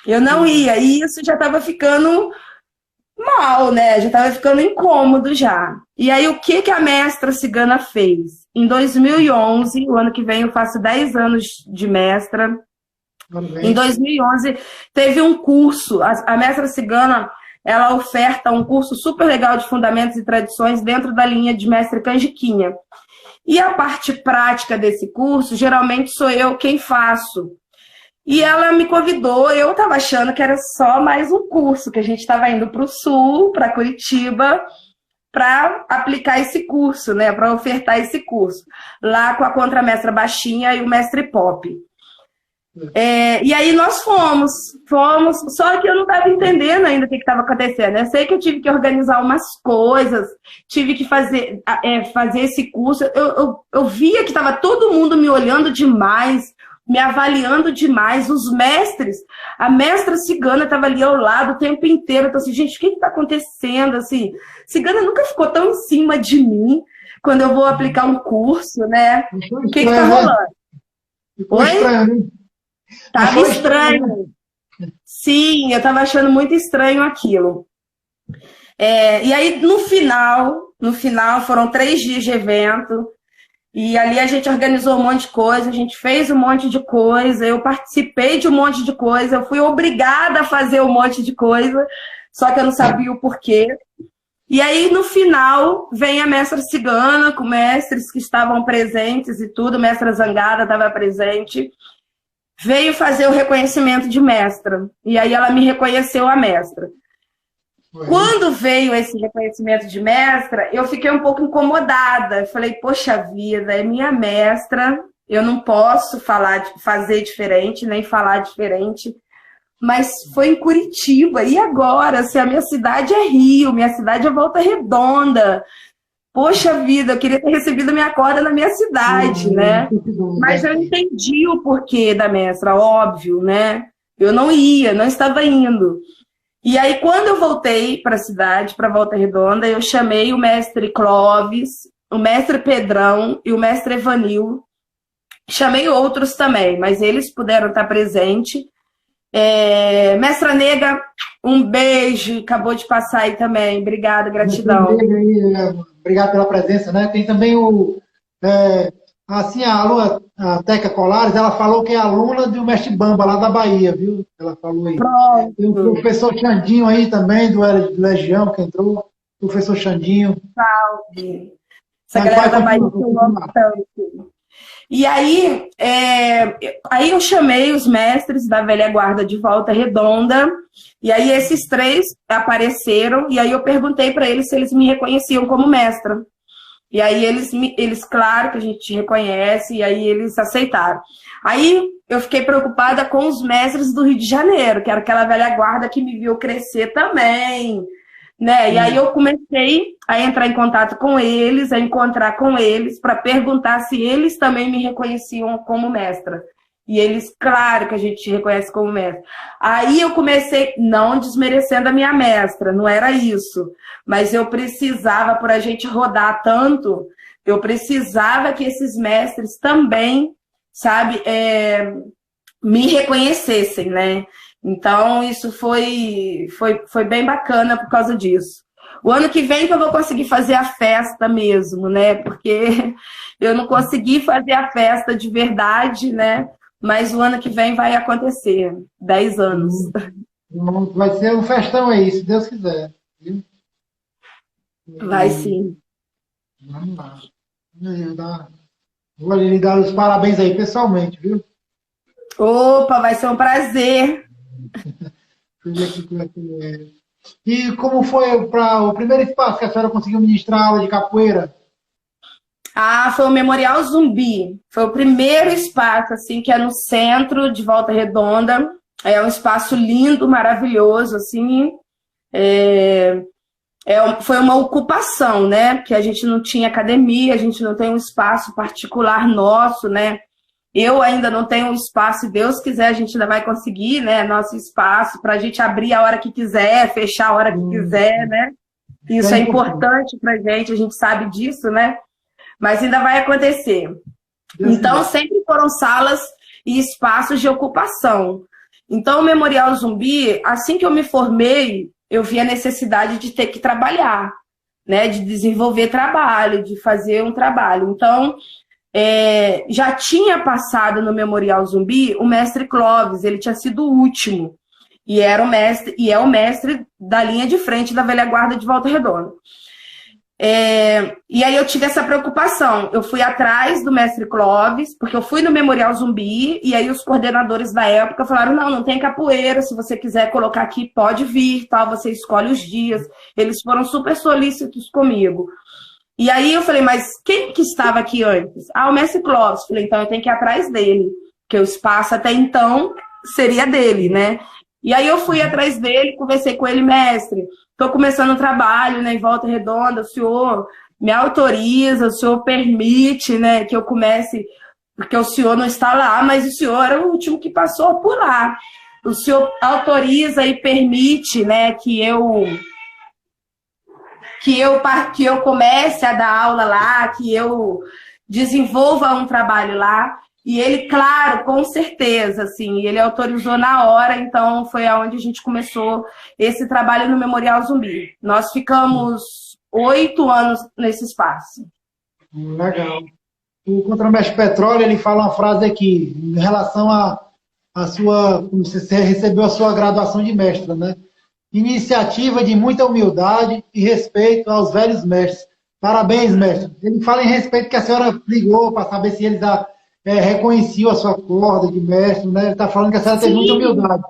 Eu não ia. E isso já estava ficando mal, né? Já estava ficando incômodo já. E aí, o que a mestra cigana fez? Em 2011, o ano que vem eu faço 10 anos de mestra. Em 2011, teve um curso. A mestra cigana, ela oferta um curso super legal de fundamentos e tradições dentro da linha de mestre canjiquinha. E a parte prática desse curso, geralmente sou eu quem faço. E ela me convidou, eu estava achando que era só mais um curso, que a gente estava indo para o Sul, para Curitiba, para aplicar esse curso, né? Para ofertar esse curso, lá com a contramestra Baixinha e o mestre Pop. E aí nós fomos, só que eu não estava entendendo ainda o que estava acontecendo. Eu sei que eu tive que organizar umas coisas, tive que fazer esse curso. Eu via que estava todo mundo me olhando demais, me avaliando demais, os mestres, a mestra cigana estava ali ao lado o tempo inteiro. Então, assim, gente, o que está acontecendo? Assim, cigana nunca ficou tão em cima de mim quando eu vou aplicar um curso, né? O que está rolando? Oi? Tava estranho. Sim, eu estava achando muito estranho aquilo. E aí, no final, foram 3 dias de evento. E ali a gente organizou um monte de coisa, a gente fez um monte de coisa, eu participei de um monte de coisa, eu fui obrigada a fazer um monte de coisa, só que eu não sabia o porquê. E aí, no final, vem a mestra cigana, com mestres que estavam presentes e tudo, a mestra Zangada estava presente, veio fazer o reconhecimento de mestra. E aí ela me reconheceu a mestra. Quando veio esse reconhecimento de mestra, eu fiquei um pouco incomodada. Eu falei, poxa vida, é minha mestra, eu não posso fazer diferente, nem falar diferente. Mas foi em Curitiba, e agora? Se a minha cidade é Rio, minha cidade é Volta Redonda. Poxa vida, eu queria ter recebido minha corda na minha cidade, né? Mas eu entendi o porquê da mestra, óbvio, né? Eu não estava indo. E aí, quando eu voltei para a cidade, para Volta Redonda, eu chamei o mestre Clóvis, o mestre Pedrão e o mestre Evanil. Chamei outros também, mas eles puderam estar presentes. Mestra Nega, um beijo, acabou de passar aí também. Obrigada, gratidão. Obrigado pela presença, né? Tem também a Teca Colares, ela falou que é aluna do mestre Bamba, lá da Bahia, viu? Ela falou aí. Pronto. Tem o professor Xandinho aí também, do Legião, que entrou. Professor Xandinho. Salve. Essa galera da Bahia que eu amo tanto. E aí, aí eu chamei os mestres da velha guarda de Volta Redonda, e aí esses 3 apareceram, e aí eu perguntei para eles se eles me reconheciam como mestra. E aí eles, claro que a gente reconhece, e aí eles aceitaram. Aí eu fiquei preocupada com os mestres do Rio de Janeiro, que era aquela velha guarda que me viu crescer também, né? E aí eu comecei a entrar em contato com eles, a encontrar com eles, para perguntar se eles também me reconheciam como mestra. E eles, claro que a gente te reconhece como mestra. Aí eu comecei, não desmerecendo a minha mestra, não era isso. Mas eu precisava, por a gente rodar tanto, eu precisava que esses mestres também, sabe, me reconhecessem, né? Então, isso foi bem bacana por causa disso. O ano que vem que eu vou conseguir fazer a festa mesmo, né? Porque eu não consegui fazer a festa de verdade, né? Mas o ano que vem vai acontecer. 10 anos. Vai ser um festão aí, se Deus quiser. Viu? Vai sim. Vamos lá. Vou lhe dar os parabéns aí pessoalmente, viu? Opa, vai ser um prazer. E como foi para o primeiro espaço que a senhora conseguiu ministrar aula de capoeira? Foi o Memorial Zumbi. Foi o primeiro espaço, assim, que é no centro de Volta Redonda. É um espaço lindo, maravilhoso, assim. Foi uma ocupação, né? Porque a gente não tinha academia, a gente não tem um espaço particular nosso, né? Eu ainda não tenho um espaço, se Deus quiser, a gente ainda vai conseguir, né? Nosso espaço para a gente abrir a hora que quiser, fechar a hora que quiser, né? Isso é importante para a gente sabe disso, né? Mas ainda vai acontecer. Então, sempre foram salas e espaços de ocupação. Então, o Memorial Zumbi, assim que eu me formei, eu vi a necessidade de ter que trabalhar, né? De desenvolver trabalho, de fazer um trabalho. Então, já tinha passado no Memorial Zumbi o mestre Clóvis, ele tinha sido o último. E era o mestre, e é o mestre da linha de frente da velha guarda de Volta Redonda. E aí eu tive essa preocupação. Eu fui atrás do mestre Clóvis, porque eu fui no Memorial Zumbi, e aí os coordenadores da época falaram, não tem capoeira, se você quiser colocar aqui, pode vir, tal, você escolhe os dias. Eles foram super solícitos comigo. E aí eu falei, mas quem que estava aqui antes? O mestre Clóvis. Falei, então eu tenho que ir atrás dele, porque o espaço até então seria dele, né? E aí eu fui atrás dele, conversei com ele, mestre, estou começando um trabalho, né, em Volta Redonda, o senhor me autoriza, o senhor permite, né, que eu comece, porque o senhor não está lá, mas o senhor era o último que passou por lá. O senhor autoriza e permite, né, que eu comece a dar aula lá, que eu desenvolva um trabalho lá. E ele, claro, com certeza, assim, ele autorizou na hora, então foi aonde a gente começou esse trabalho no Memorial Zumbi. Nós ficamos 8 anos nesse espaço. Legal. O contramestre Petróleo, ele fala uma frase aqui, em relação a sua, você recebeu a sua graduação de mestra, né? Iniciativa de muita humildade e respeito aos velhos mestres. Parabéns, mestre. Ele fala em respeito que a senhora ligou para saber se eles reconheciam a sua corda de mestre, né? Ele está falando que a senhora tem muita humildade.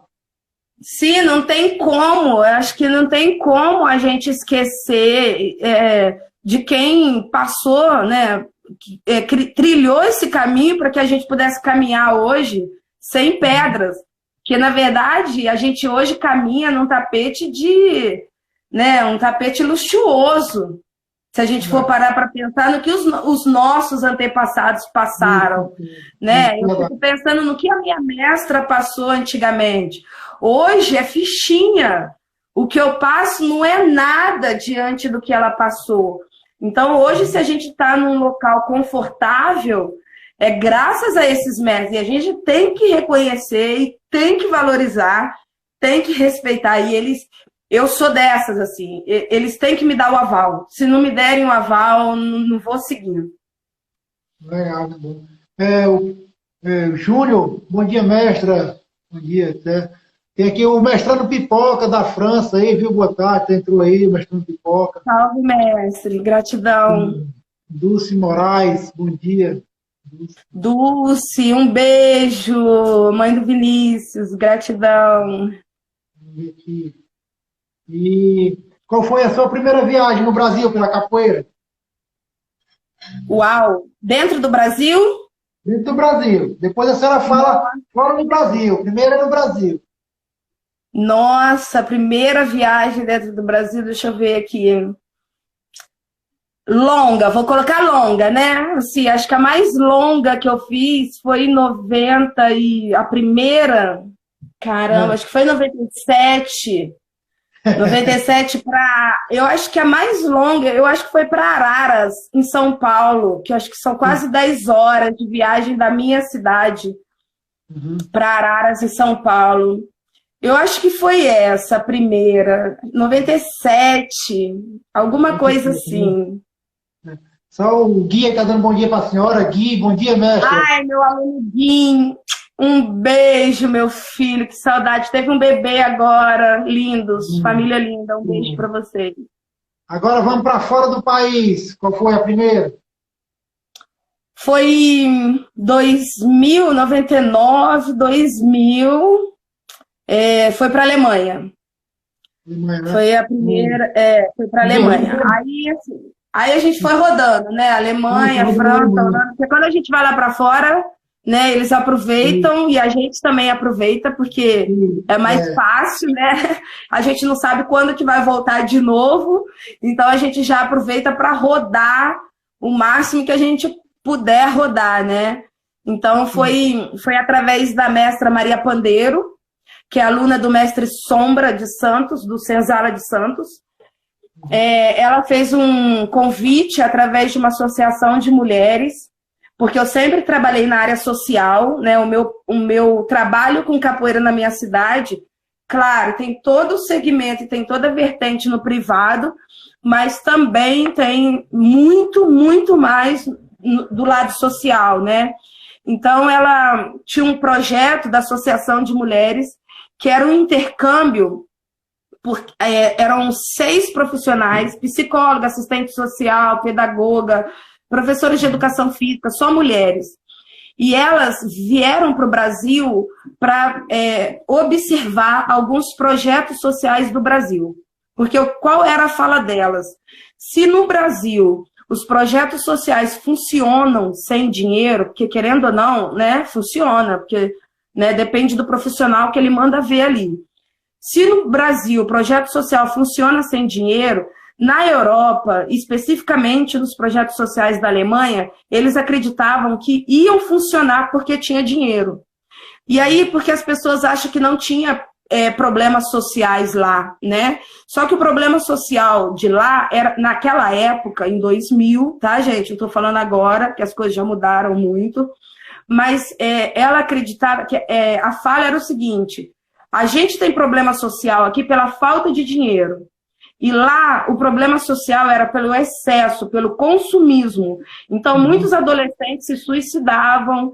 Sim, não tem como. Eu acho que não tem como a gente esquecer de quem passou, né? Trilhou esse caminho para que a gente pudesse caminhar hoje sem pedras. Porque, na verdade, a gente hoje caminha num tapete um tapete luxuoso. Se a gente for parar para pensar no que os nossos antepassados passaram, né? Eu fico pensando no que a minha mestra passou antigamente. Hoje é fichinha. O que eu passo não é nada diante do que ela passou. Então, hoje, se a gente está num local confortável, é graças a esses mestres. E a gente tem que reconhecer e tem que valorizar, tem que respeitar. E eu sou dessas, assim, eles têm que me dar o aval. Se não me derem o aval, não vou seguir. Legal, muito bom. Júlio, bom dia, mestra. Bom dia. Tem aqui o mestrando Pipoca da França aí, viu? Boa tarde, entrou aí, o mestrando Pipoca. Salve, mestre, gratidão. Dulce Moraes, bom dia. Dulce, um beijo. Mãe do Vinícius, gratidão. Vamos ver aqui. E qual foi a sua primeira viagem no Brasil pela capoeira? Uau! Dentro do Brasil? Dentro do Brasil. Depois a senhora fala fora do Brasil. Primeiro é no Brasil. Nossa, primeira viagem dentro do Brasil, deixa eu ver aqui. Longa, vou colocar longa, né? Assim, acho que a mais longa que eu fiz foi em 90 e a primeira, caramba, acho que foi em 97. 97 para... Eu acho que a mais longa, eu acho que foi para Araras, em São Paulo, que eu acho que são quase 10 horas de viagem da minha cidade para Araras, em São Paulo. Eu acho que foi essa a primeira, 97, alguma coisa assim. Só o Gui está dando bom dia para a senhora. Gui, bom dia, mestre. Ai, meu aluno Gui, um beijo, meu filho, que saudade. Teve um bebê agora, lindos, família linda, um beijo para vocês. Agora vamos para fora do país. Qual foi a primeira? Foi 2000, 99, 2000, foi para a Alemanha. Alemanha, né? Foi a primeira, foi para a Alemanha. Aí a gente foi rodando, né? Alemanha, França, Holanda, porque quando a gente vai lá para fora, né, eles aproveitam e a gente também aproveita, porque é mais fácil, né? A gente não sabe quando que vai voltar de novo, então a gente já aproveita para rodar o máximo que a gente puder rodar, né? Então foi através da mestra Maria Pandeiro, que é aluna do mestre Sombra de Santos, do Senzala de Santos. ela fez um convite através de uma associação de mulheres, porque eu sempre trabalhei na área social, né? O meu trabalho com capoeira na minha cidade, claro, tem todo o segmento e tem toda a vertente no privado, mas também tem muito, muito mais do lado social, né? Então, ela tinha um projeto da Associação de Mulheres, que era um intercâmbio, eram 6 profissionais, psicóloga, assistente social, pedagoga, professores de educação física, só mulheres. E elas vieram para o Brasil para observar alguns projetos sociais do Brasil. Porque qual era a fala delas? Se no Brasil os projetos sociais funcionam sem dinheiro, porque querendo ou não, né, funciona, porque né, depende do profissional que ele manda ver ali. Se no Brasil o projeto social funciona sem dinheiro, na Europa, especificamente nos projetos sociais da Alemanha, eles acreditavam que iam funcionar porque tinha dinheiro. E aí, porque as pessoas acham que não tinha problemas sociais lá, né? Só que o problema social de lá era, naquela época, em 2000, tá, gente? Eu tô falando agora, que as coisas já mudaram muito, mas ela acreditava que a falha era o seguinte: a gente tem problema social aqui pela falta de dinheiro. E lá o problema social era pelo excesso, pelo consumismo. Então, muitos adolescentes se suicidavam,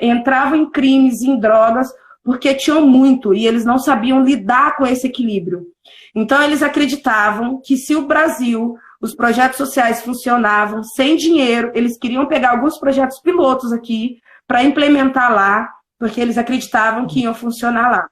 entravam em crimes, em drogas, porque tinham muito e eles não sabiam lidar com esse equilíbrio. Então, eles acreditavam que se o Brasil, os projetos sociais funcionavam sem dinheiro, eles queriam pegar alguns projetos pilotos aqui para implementar lá, porque eles acreditavam que iam funcionar lá.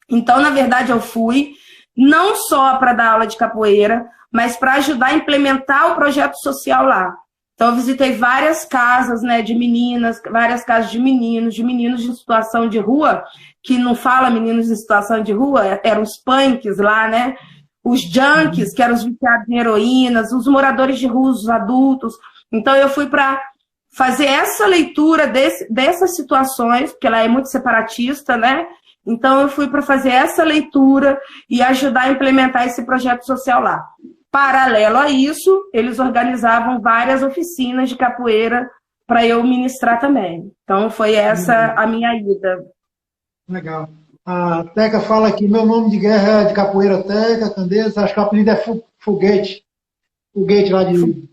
Então, na verdade, eu fui não só para dar aula de capoeira, mas para ajudar a implementar o projeto social lá. Então, eu visitei várias casas, né, de meninas, várias casas de meninos em situação de rua, que não fala meninos em situação de rua, eram os punks lá, né? Os junkies, que eram os viciados em heroínas, os moradores de rua, os adultos. Então, eu fui para fazer essa leitura dessas situações, porque ela é muito separatista, né? Então, eu fui para fazer essa leitura e ajudar a implementar esse projeto social lá. Paralelo a isso, eles organizavam várias oficinas de capoeira para eu ministrar também. Então, foi essa a minha ida. Legal. A Teca fala que meu nome de guerra é de capoeira Teca, Candeias, acho que o apelido é Foguete. Foguete lá de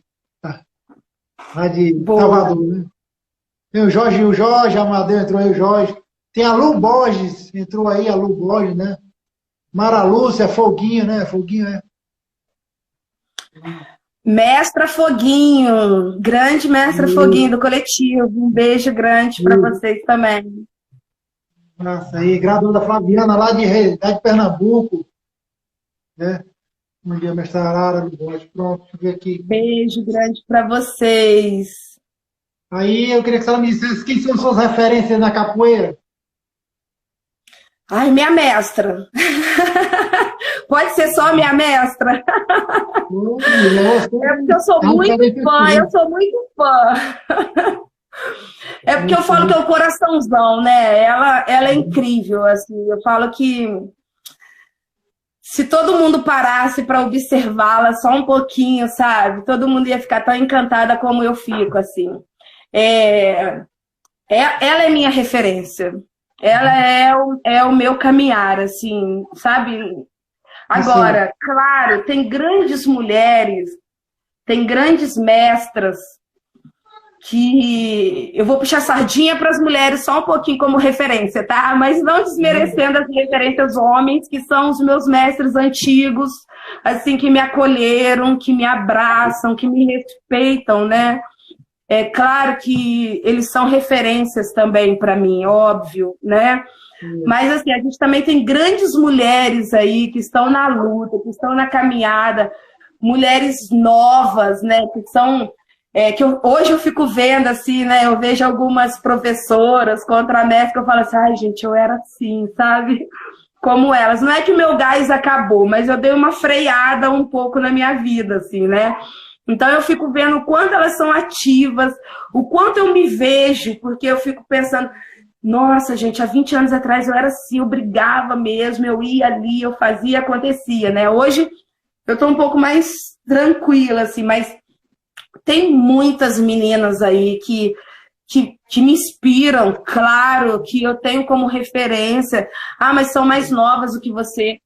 Salvador, né? Tem o Jorge, Amadeu entrou aí, o Jorge. Tem a Lu Borges, entrou aí, a Lu Borges, né? Mara Lúcia, Foguinho, né? Foguinho, é. Mestra Foguinho, grande mestra Foguinho do coletivo. Um beijo grande para vocês também. Nossa, aí, graduanda Flaviana, lá de Pernambuco. Né? Bom dia, mestra Arara, Lu Borges. Pronto, deixa eu ver aqui. Beijo grande para vocês. Aí eu queria que a senhora me dissesse quem são suas referências na capoeira. Ai, minha mestra. Pode ser só minha mestra? É porque eu sou muito fã, É porque eu falo que é o coraçãozão, né? Ela é incrível, assim. Eu falo que se todo mundo parasse para observá-la só um pouquinho, sabe? Todo mundo ia ficar tão encantada como eu fico, assim. Ela é minha referência. Ela é o meu caminhar, assim, sabe? Agora, claro, tem grandes mulheres, tem grandes mestras que eu vou puxar sardinha para as mulheres só um pouquinho como referência, tá? Mas não desmerecendo as referências homens, que são os meus mestres antigos, assim, que me acolheram, que me abraçam, que me respeitam, né? É claro que eles são referências também para mim, óbvio, né? Mas, assim, a gente também tem grandes mulheres aí que estão na luta, que estão na caminhada, mulheres novas, né? Que são... hoje eu fico vendo, assim, né? Eu vejo algumas professoras, contramestres, que eu falo assim, ai, gente, eu era assim, sabe? Como elas. Não é que o meu gás acabou, mas eu dei uma freada um pouco na minha vida, assim, né? Então, eu fico vendo o quanto elas são ativas, o quanto eu me vejo, porque eu fico pensando, nossa, gente, há 20 anos atrás eu era assim, eu brigava mesmo, eu ia ali, eu fazia, acontecia, né? Hoje, eu tô um pouco mais tranquila, assim, mas tem muitas meninas aí que me inspiram, claro, que eu tenho como referência. Ah, mas são mais novas do que você.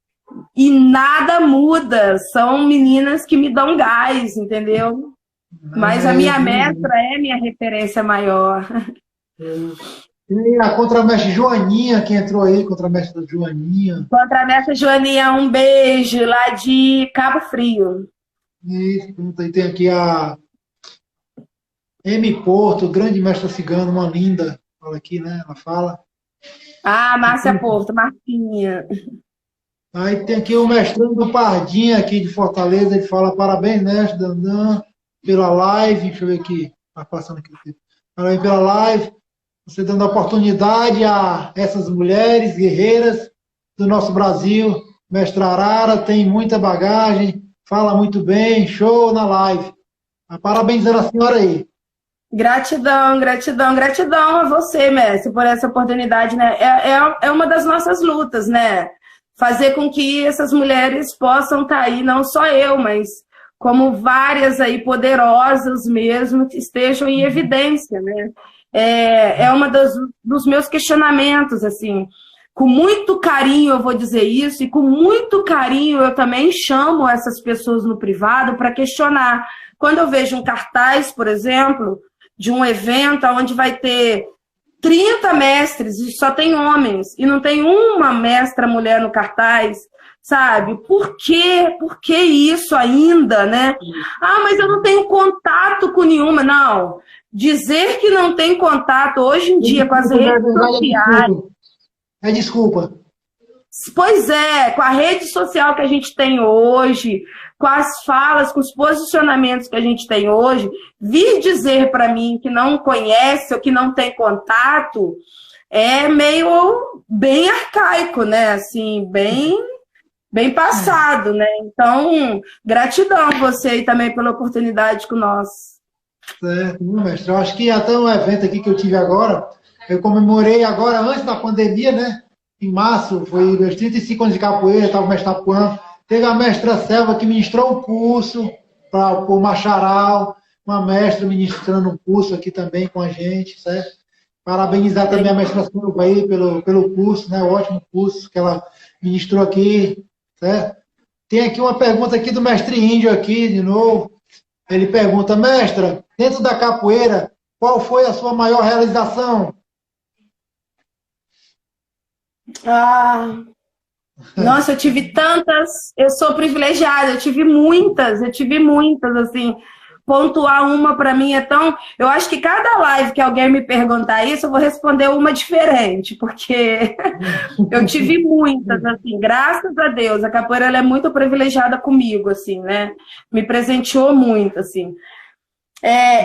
E nada muda, são meninas que me dão gás, entendeu? Mas a minha mestra é minha referência maior. E a contramestre Joaninha, que entrou aí, contramestre Joaninha. Contramestra Joaninha, um beijo lá de Cabo Frio. Isso, aí tem aqui a M. Porto, grande mestra cigana, uma linda. Fala aqui, né? Ela fala. Ah, Márcia Porto, Marquinha. Aí tem aqui o mestrando do Pardinha, aqui de Fortaleza. Ele fala: parabéns, mestre Dandan, pela live. Deixa eu ver aqui. Tá passando aqui. Parabéns pela live. Você dando oportunidade a essas mulheres guerreiras do nosso Brasil. Mestra Arara tem muita bagagem, fala muito bem, show na live. Parabenizando a senhora aí. Gratidão, gratidão, gratidão a você, mestre, por essa oportunidade, né? É uma das nossas lutas, né? Fazer com que essas mulheres possam estar aí, não só eu, mas como várias aí poderosas mesmo, que estejam em evidência, né? É uma dos meus questionamentos, assim. Com muito carinho eu vou dizer isso, e com muito carinho eu também chamo essas pessoas no privado para questionar. Quando eu vejo um cartaz, por exemplo, de um evento onde vai ter 30 mestres e só tem homens, e não tem uma mestra mulher no cartaz, sabe? Por quê? Por que isso ainda, né? Ah, mas eu não tenho contato com nenhuma. Não. Dizer que não tem contato hoje em dia com as redes sociais... É desculpa. Pois é, com a rede social que a gente tem hoje, com as falas, com os posicionamentos que a gente tem hoje, vir dizer para mim que não conhece ou que não tem contato é meio bem arcaico, né? Assim, bem passado, né? Então, gratidão a você aí também pela oportunidade com nós. Certo, mestre. Eu acho que até um evento aqui que eu tive agora, eu comemorei agora, antes da pandemia, né? Em março, foi meus 35 anos de capoeira, estava o mestre Tapuã. Teve a mestra Selva que ministrou um curso para o Macharal, uma mestra ministrando um curso aqui também com a gente, certo? Parabenizar também a mestra Selva aí pelo curso, né? O ótimo curso que ela ministrou aqui, certo? Tem aqui uma pergunta aqui do mestre Índio aqui, de novo. Ele pergunta: mestra, dentro da capoeira, qual foi a sua maior realização? Ah, nossa, eu tive tantas, eu sou privilegiada, eu tive muitas, assim, pontuar uma para mim é tão, eu acho que cada live que alguém me perguntar isso, eu vou responder uma diferente, porque eu tive muitas, assim, graças a Deus, a capoeira ela é muito privilegiada comigo, assim, né, me presenteou muito, assim.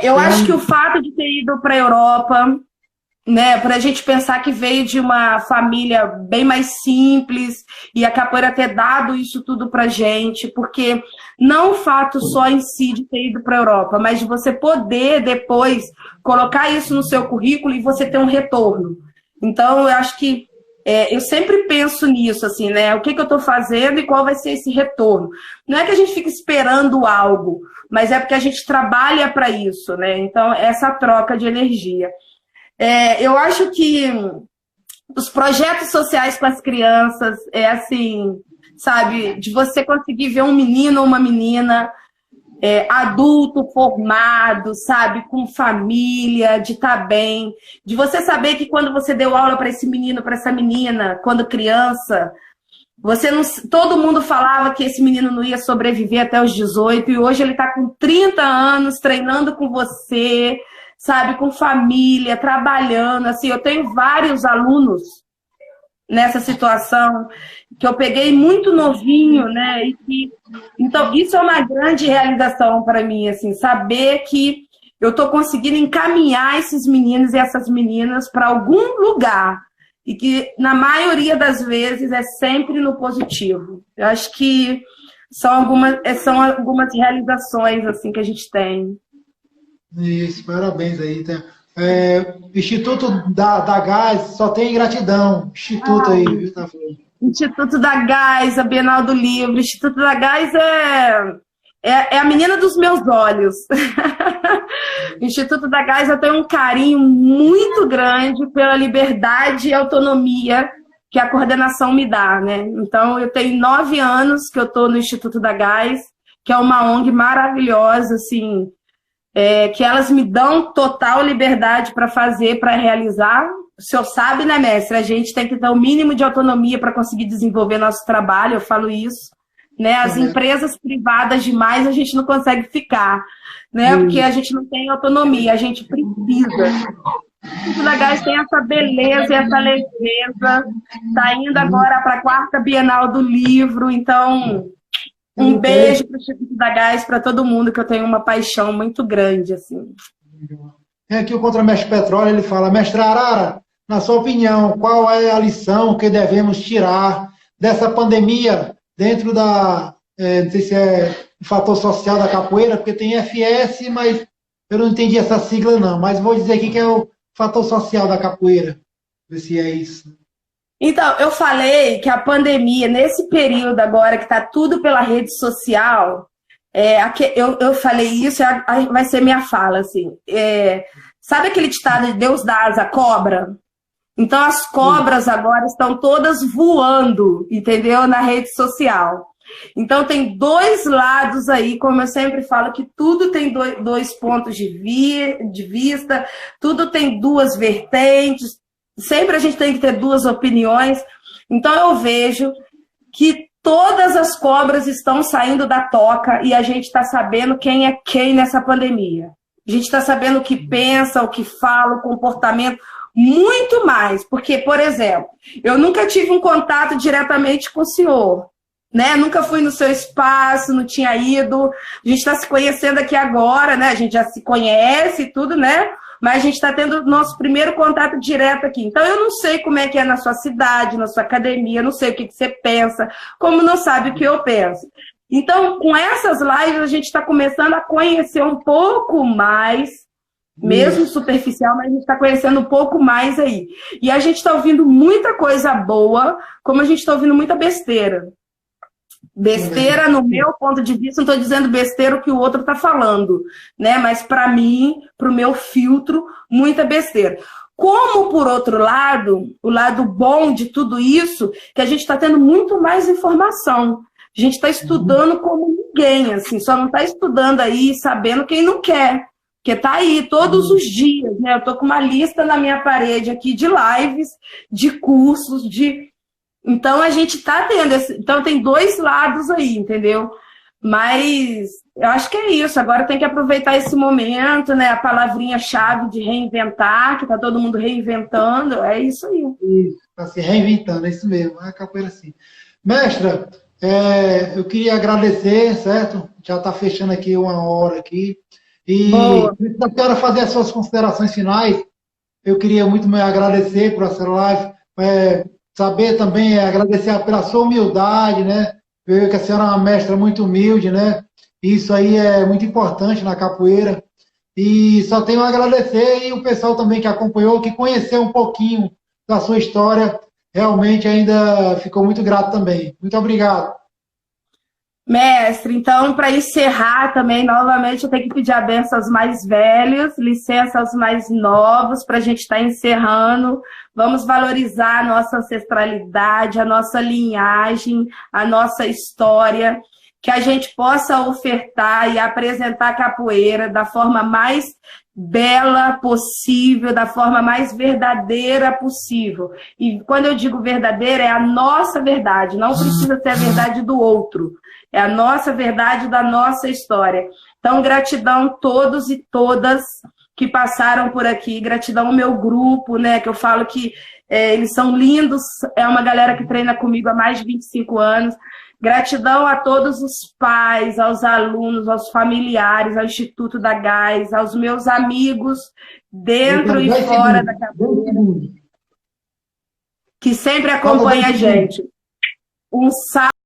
Eu acho que o fato de ter ido para a Europa, né, para a gente pensar que veio de uma família bem mais simples e a capoeira ter dado isso tudo para gente, porque não o fato só em si de ter ido para a Europa, mas de você poder depois colocar isso no seu currículo e você ter um retorno. Então, eu acho que eu sempre penso nisso, assim, né? O que eu estou fazendo e qual vai ser esse retorno. Não é que a gente fique esperando algo, mas é porque a gente trabalha para isso, né? Então, essa troca de energia. Eu acho que os projetos sociais com as crianças é assim, sabe, de você conseguir ver um menino ou uma menina adulto, formado, sabe, com família, de estar bem, de você saber que quando você deu aula para esse menino, para essa menina, quando criança, você não, todo mundo falava que esse menino não ia sobreviver até os 18 e hoje ele está com 30 anos treinando com você, sabe, com família, trabalhando, assim, eu tenho vários alunos nessa situação que eu peguei muito novinho, né, então isso é uma grande realização para mim, assim, saber que eu estou conseguindo encaminhar esses meninos e essas meninas para algum lugar e que na maioria das vezes é sempre no positivo. Eu acho que são algumas realizações assim que a gente tem. Isso, parabéns aí. Instituto da Gás só tem gratidão. Instituto aí, viu? Tá falando. Instituto da Gás, a Bienal do Livro. Instituto da Gás é a menina dos meus olhos. Instituto da Gás, eu tenho um carinho muito grande pela liberdade e autonomia que a coordenação me dá, né? Então, eu tenho 9 anos que eu estou no Instituto da Gás, que é uma ONG maravilhosa, assim, que elas me dão total liberdade para fazer, para realizar. O senhor sabe, né, mestre? A gente tem que ter o mínimo de autonomia para conseguir desenvolver nosso trabalho, eu falo isso. Né? As empresas privadas demais a gente não consegue ficar, né? Porque a gente não tem autonomia, a gente precisa. O da Gás tem essa beleza e essa leveza. Está indo agora para a 4ª Bienal do Livro, então um beijo para o Instituto da Gás, para todo mundo, que eu tenho uma paixão muito grande. Assim. Tem aqui o contramestre Petróleo, ele fala: mestre Arara, na sua opinião, qual é a lição que devemos tirar dessa pandemia dentro da, não sei se é o fator social da capoeira, porque tem FS, mas eu não entendi essa sigla não, mas vou dizer aqui que é o fator social da capoeira, ver se é isso. Então, eu falei que a pandemia, nesse período agora que está tudo pela rede social, eu falei isso, vai ser minha fala, assim, sabe aquele ditado de Deus dá asa à cobra? Então, as cobras agora estão todas voando, entendeu? Na rede social. Então, tem 2 lados aí, como eu sempre falo, que tudo tem 2 pontos de vista, tudo tem 2 vertentes, sempre a gente tem que ter 2 opiniões. Então, eu vejo que todas as cobras estão saindo da toca e a gente está sabendo quem é quem nessa pandemia. A gente está sabendo o que pensa, o que fala, o comportamento. Muito mais, porque, por exemplo, eu nunca tive um contato diretamente com o senhor, né? Nunca fui no seu espaço, não tinha ido. A gente está se conhecendo aqui agora, né? A gente já se conhece e tudo, né? Mas a gente está tendo nosso primeiro contato direto aqui. Então, eu não sei como é que é na sua cidade, na sua academia, não sei o que você pensa, como não sabe o que eu penso. Então, com essas lives, a gente está começando a conhecer um pouco mais, mesmo superficial, mas a gente está conhecendo um pouco mais aí. E a gente está ouvindo muita coisa boa, como a gente está ouvindo muita besteira. Besteira, no meu ponto de vista, não estou dizendo besteira o que o outro está falando, né? Mas para mim, para o meu filtro, muita besteira. Como, por outro lado, o lado bom de tudo isso, que a gente está tendo muito mais informação. A gente está estudando como ninguém, assim, só não está estudando aí sabendo quem não quer. Porque tá aí todos os dias, né? Eu tô com uma lista na minha parede aqui de lives, de cursos, Então a gente tá tendo Então tem 2 lados aí, entendeu? Mas eu acho que é isso. Agora tem que aproveitar esse momento, né? A palavrinha-chave de reinventar, que tá todo mundo reinventando. É isso aí. Isso, tá se reinventando, é isso mesmo. É a capoeira assim. Mestra, eu queria agradecer, certo? Já tá fechando aqui 1 hora aqui. E antes da senhora fazer as suas considerações finais, eu queria muito me agradecer por essa live, saber também, agradecer pela sua humildade, né? Eu vejo que a senhora é uma mestra muito humilde, né? Isso aí é muito importante na capoeira. E só tenho a agradecer, e o pessoal também que acompanhou, que conheceu um pouquinho da sua história, realmente ainda ficou muito grato também. Muito obrigado. Mestre, então, para encerrar também, novamente, eu tenho que pedir a benção aos mais velhos, licença aos mais novos, para a gente estar encerrando. Vamos valorizar a nossa ancestralidade, a nossa linhagem, a nossa história, que a gente possa ofertar e apresentar a capoeira da forma mais bela possível, da forma mais verdadeira possível. E quando eu digo verdadeira, é a nossa verdade, não precisa ser a verdade do outro. É a nossa verdade da nossa história. Então, gratidão a todos e todas que passaram por aqui. Gratidão ao meu grupo, né? Que eu falo que eles são lindos. É uma galera que treina comigo há mais de 25 anos. Gratidão a todos os pais, aos alunos, aos familiares, ao Instituto da Gás, aos meus amigos, dentro e fora da capoeira, que sempre acompanham a gente. Um salve.